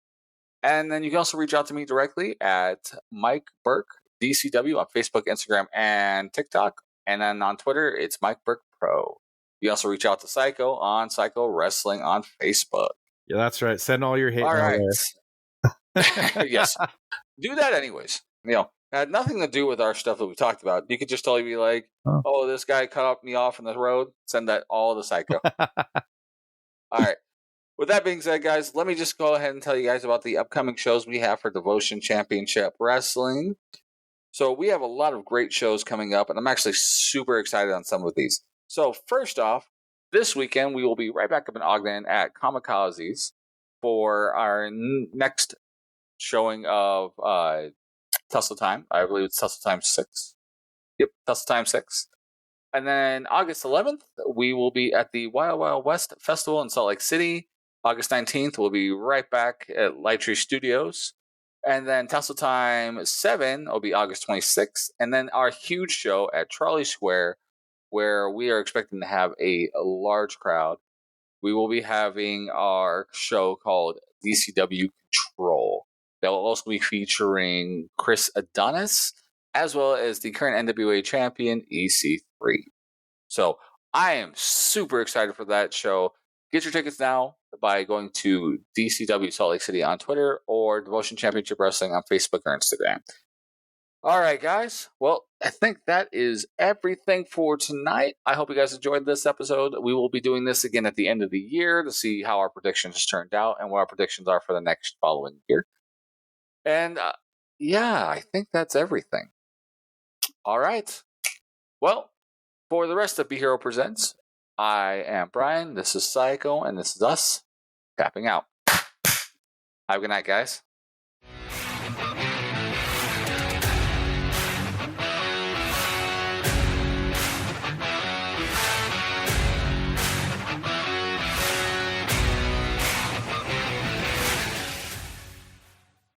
And then you can also reach out to me directly at Mike Burke DCW on Facebook, Instagram, and TikTok. And then on Twitter, it's Mike Burke Pro. You also reach out to Psycho on Psycho Wrestling on Facebook. Yeah, that's right. Send all your hate. All right. Yes. Do that anyways. It had nothing to do with our stuff that we talked about. You could just totally be like, oh, this guy cut me off on the road. Send that all to Psycho. All right. With that being said, guys, let me just go ahead and tell you guys about the upcoming shows we have for Devotion Championship Wrestling. So we have a lot of great shows coming up, and I'm actually super excited on some of these. So first off, this weekend we will be right back up in Ogden at Kamikazes for our next showing of Tussle Time. I believe it's Tussle Time 6. Yep, that's time 6. And then August 11th, we will be at the Wild Wild West Festival in Salt Lake City. August 19th, we'll be right back at Lighttree Studios. And then Tussle Time 7 will be August 26th. And then our huge show at Trolley Square, where we are expecting to have a large crowd. We will be having our show called DCW Control. That will also be featuring Chris Adonis, as well as the current NWA champion, EC3. So I am super excited for that show. Get your tickets now by going to DCW Salt Lake City on Twitter or Devotion Championship Wrestling on Facebook or Instagram. All right, guys. Well, I think that is everything for tonight. I hope you guys enjoyed this episode. We will be doing this again at the end of the year to see how our predictions turned out and what our predictions are for the next following year. And yeah, I think that's everything. All right. Well, for the rest of Be Hero Presents, I am Brian, this is Psycho, and this is us tapping out. Have a good night, guys.